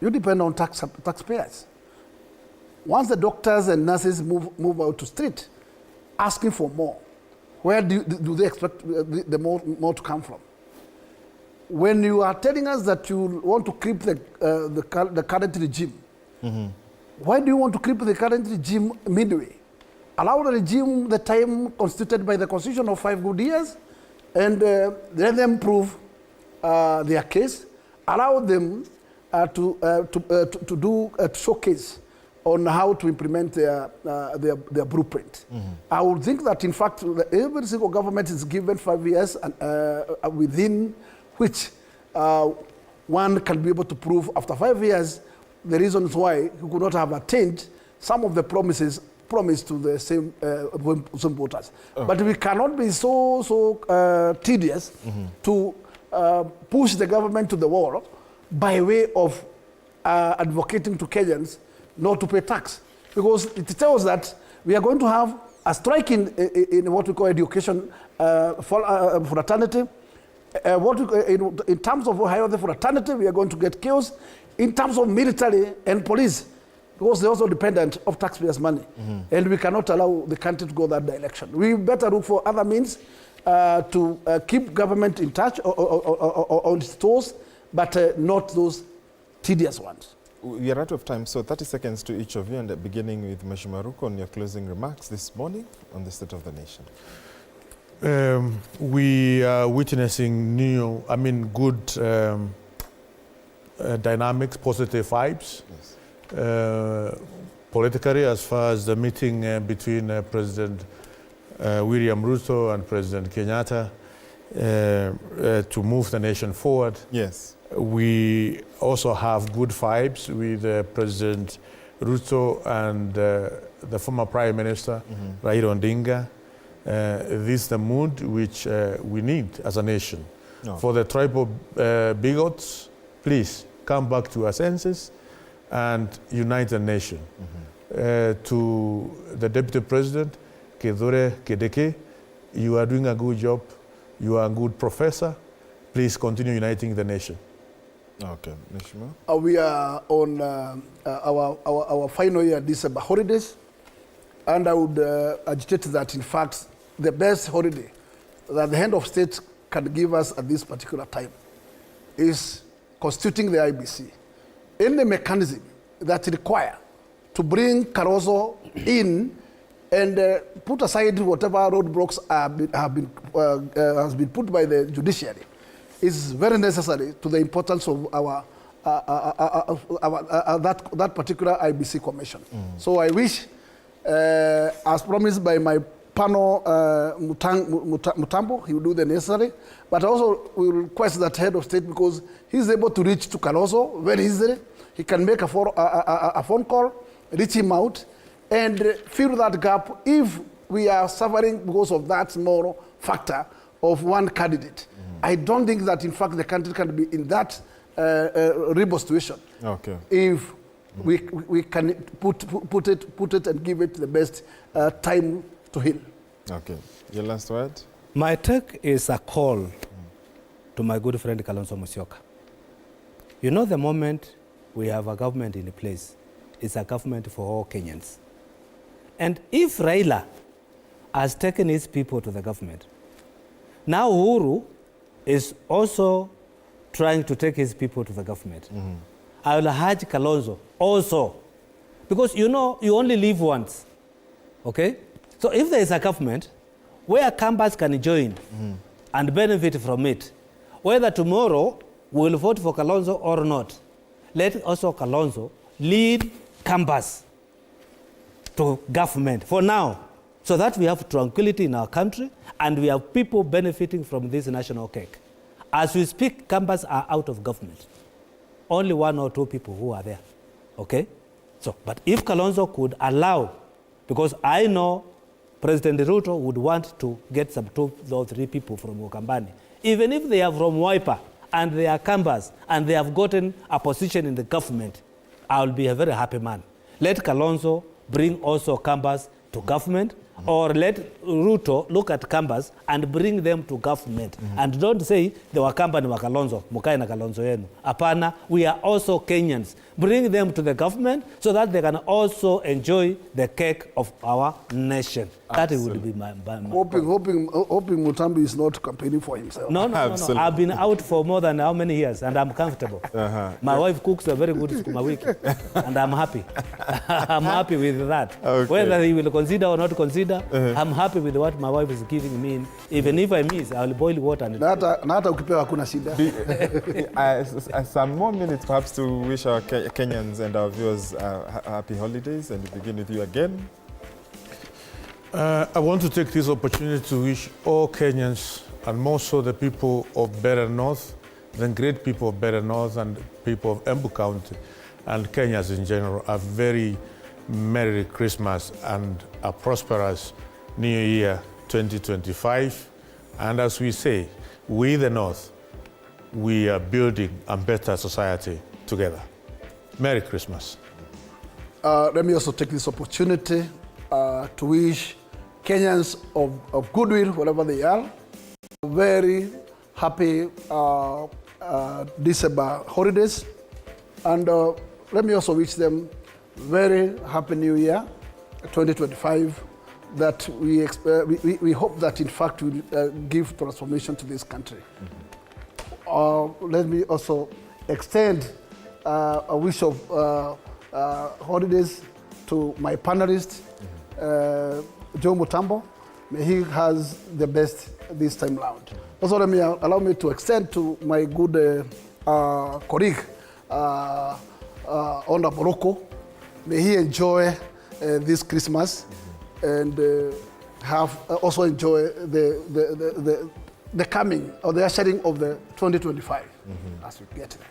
[SPEAKER 5] You depend on taxpayers. Once the doctors and nurses move out to street asking for more, where do they expect the more to come from? When you are telling us that you want to keep the current regime, why do you want to keep the current regime midway? Allow the regime the time constituted by the Constitution of 5 good years, and let them prove their case, allow them to showcase on how to implement their blueprint. I would think that, in fact, every single government is given 5 years within which one can be able to prove after 5 years the reasons why he could not have attained some of the promises promised to the same voters. Oh. But we cannot be so tedious to push the government to the wall by way of advocating to Kenyans not to pay tax, because it tells that we are going to have a strike in what we call education fraternity. In terms of higher the fraternity, we are going to get chaos. In terms of military and police, because they're also dependent of taxpayers' money, and we cannot allow the country to go that direction. We better look for other means to keep government in touch or on its toes, but not those tedious ones.
[SPEAKER 2] We are out of time, so 30 seconds to each of you, and beginning with Mheshimiwa Ruko on your closing remarks this morning on the state of the nation.
[SPEAKER 4] We are witnessing good dynamics, positive vibes. Yes. Politically, as far as the meeting between President William Ruto and President Kenyatta to move the nation forward. Yes. We also have good vibes with President Ruto and the former Prime Minister, Raila Odinga. This is the mood which we need as a nation. No. For the tribal bigots, please come back to our senses and unite the nation. To the Deputy President, Kithure Kindiki, you are doing a good job. You are a good professor. Please continue uniting the nation. Okay, we are on our final year December holidays, and I would agitate that, in fact, the best holiday that the head of state can give us at this particular time is constituting the IEBC. Any mechanism that require to bring Kalonzo in and put aside whatever roadblocks has been put by the judiciary is very necessary to the importance of that particular IEBC commission. So I wish, as promised by my panel, Mutambo, he will do the necessary, but also we request that head of state, because he's able to reach to Kalonzo very easily. He can make a phone call, reach him out, and fill that gap if we are suffering because of that small factor of one candidate. I don't think that, in fact, the country can be in that robust situation. Okay. If we can put it and give it the best time to heal. Okay. Your last word?
[SPEAKER 3] My take is a call to my good friend Kalonzo Musyoka. You know, the moment we have a government in place, it's a government for all Kenyans. And if Raila has taken his people to the government, now Uhuru is also trying to take his people to the government. I will urge Kalonzo also, because you know, you only live once, okay? So if there is a government where Kambas can join and benefit from it, whether tomorrow we will vote for Kalonzo or not, let also Kalonzo lead Kambas to government for now, so that we have tranquility in our country and we have people benefiting from this national cake. As we speak, Kambas are out of government. Only 1 or 2 people who are there, okay? So, but if Kalonzo could allow, because I know President Ruto would want to get some 2 or 3 people from Ukambani, even if they are from Wiper and they are Kambas and they have gotten a position in the government, I will be a very happy man. Let Kalonzo bring also Kambas to government, or let Ruto look at Kambas and bring them to government. And don't say the Wakamba ni wa Kalonzo, mukae na Kalonzo yenu. Apana, we are also Kenyans. Bring them to the government so that they can also enjoy the cake of our nation. Absolutely. That would be my
[SPEAKER 5] hoping Mutambi is not campaigning for himself.
[SPEAKER 3] No. I've been out for more than how many years, and I'm comfortable. My wife cooks a very good sukuma wiki, and I'm happy. I'm happy with that. Okay. Whether he will consider or not consider, shida. I'm happy with what my wife is giving me. Even if I miss, I'll boil water. And
[SPEAKER 5] na hata ukipewa hakuna shida.
[SPEAKER 2] Some more minutes perhaps to wish our Kenyans and our viewers happy holidays, and we begin with you again.
[SPEAKER 4] I want to take this opportunity to wish all Kenyans, and more so the people of Better North, the great people of Better North and people of Embu County and Kenyans in general, a very Merry Christmas and a prosperous New Year 2025. And as we say, we the North, we are building a better society together. Merry Christmas.
[SPEAKER 5] Let me also take this opportunity to wish Kenyans of goodwill, wherever they are, very happy December holidays. And let me also wish them very happy New Year 2025, that we hope that in fact will give transformation to this country. Let me also extend a wish of holidays to my panelist, Joe Mutambo. May he has the best this time round. Also, allow me to extend to my good colleague, Honorable Roko. May he enjoy this Christmas and have also enjoy the coming or the ushering of the 2025 as we get there.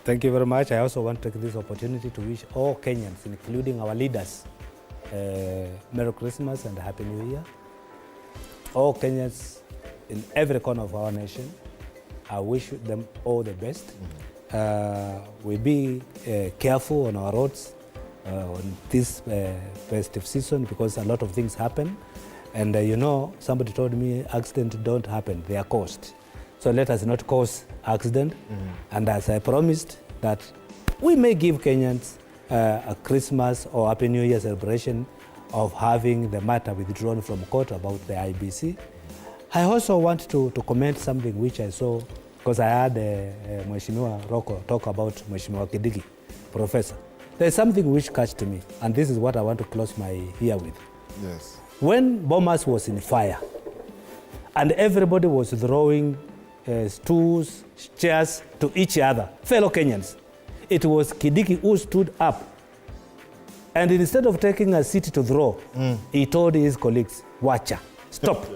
[SPEAKER 3] Thank you very much. I also want to take this opportunity to wish all Kenyans, including our leaders, Merry Christmas and Happy New Year. All Kenyans in every corner of our nation, I wish them all the best. We be careful on our roads on this festive season, because a lot of things happen. And you know, somebody told me accidents don't happen, they are caused. So let us not cause accident. And as I promised, that we may give Kenyans a Christmas or Happy New Year celebration of having the matter withdrawn from court about the IBC. I also want to comment something which I saw, because I had Mheshimiwa Roko talk about Mheshimiwa Kidigi, Professor. There's something which catched me, and this is what I want to close my ear with.
[SPEAKER 2] Yes.
[SPEAKER 3] When Bomas was in fire, and everybody was throwing stools, chairs to each other, fellow Kenyans, it was Kidigi who stood up. And instead of taking a seat to throw, he told his colleagues, "Wacha, stop."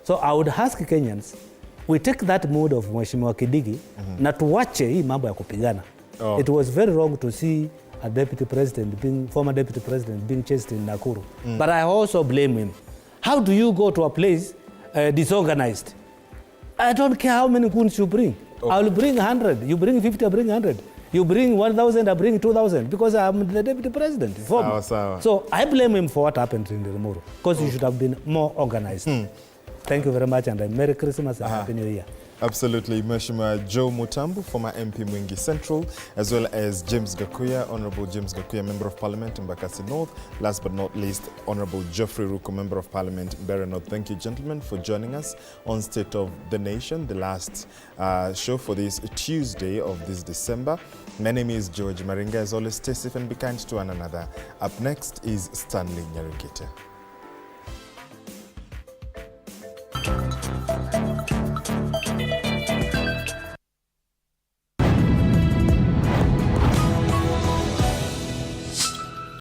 [SPEAKER 3] So I would ask Kenyans, we take that mood of Mheshimiwa Kidigi, na tuwache hii mambo ya kupigana. It was very wrong to see a former deputy president being chased in Nakuru. But I also blame him. How do you go to a place disorganized? I don't care how many goons you bring. I'll bring 100. You bring 50, I bring 100. You bring 1,000, I bring 2,000, because I'm the deputy president. So I blame him for what happened in the Limuru, because you should have been more organized. Thank you very much, and Merry Christmas and Happy New Year.
[SPEAKER 2] Absolutely. Mheshimiwa Joe Mutambu, former MP Mwingi Central, as well as James Gakuya, Honorable James Gakuya, Member of Parliament in Embakasi North. Last but not least, Honorable Geoffrey Ruko, Member of Parliament in Better North. Thank you, gentlemen, for joining us on State of the Nation, the last show for this Tuesday of this December. My name is George Maringa. As always, stay safe and be kind to one another. Up next is Stanley Nyarugite.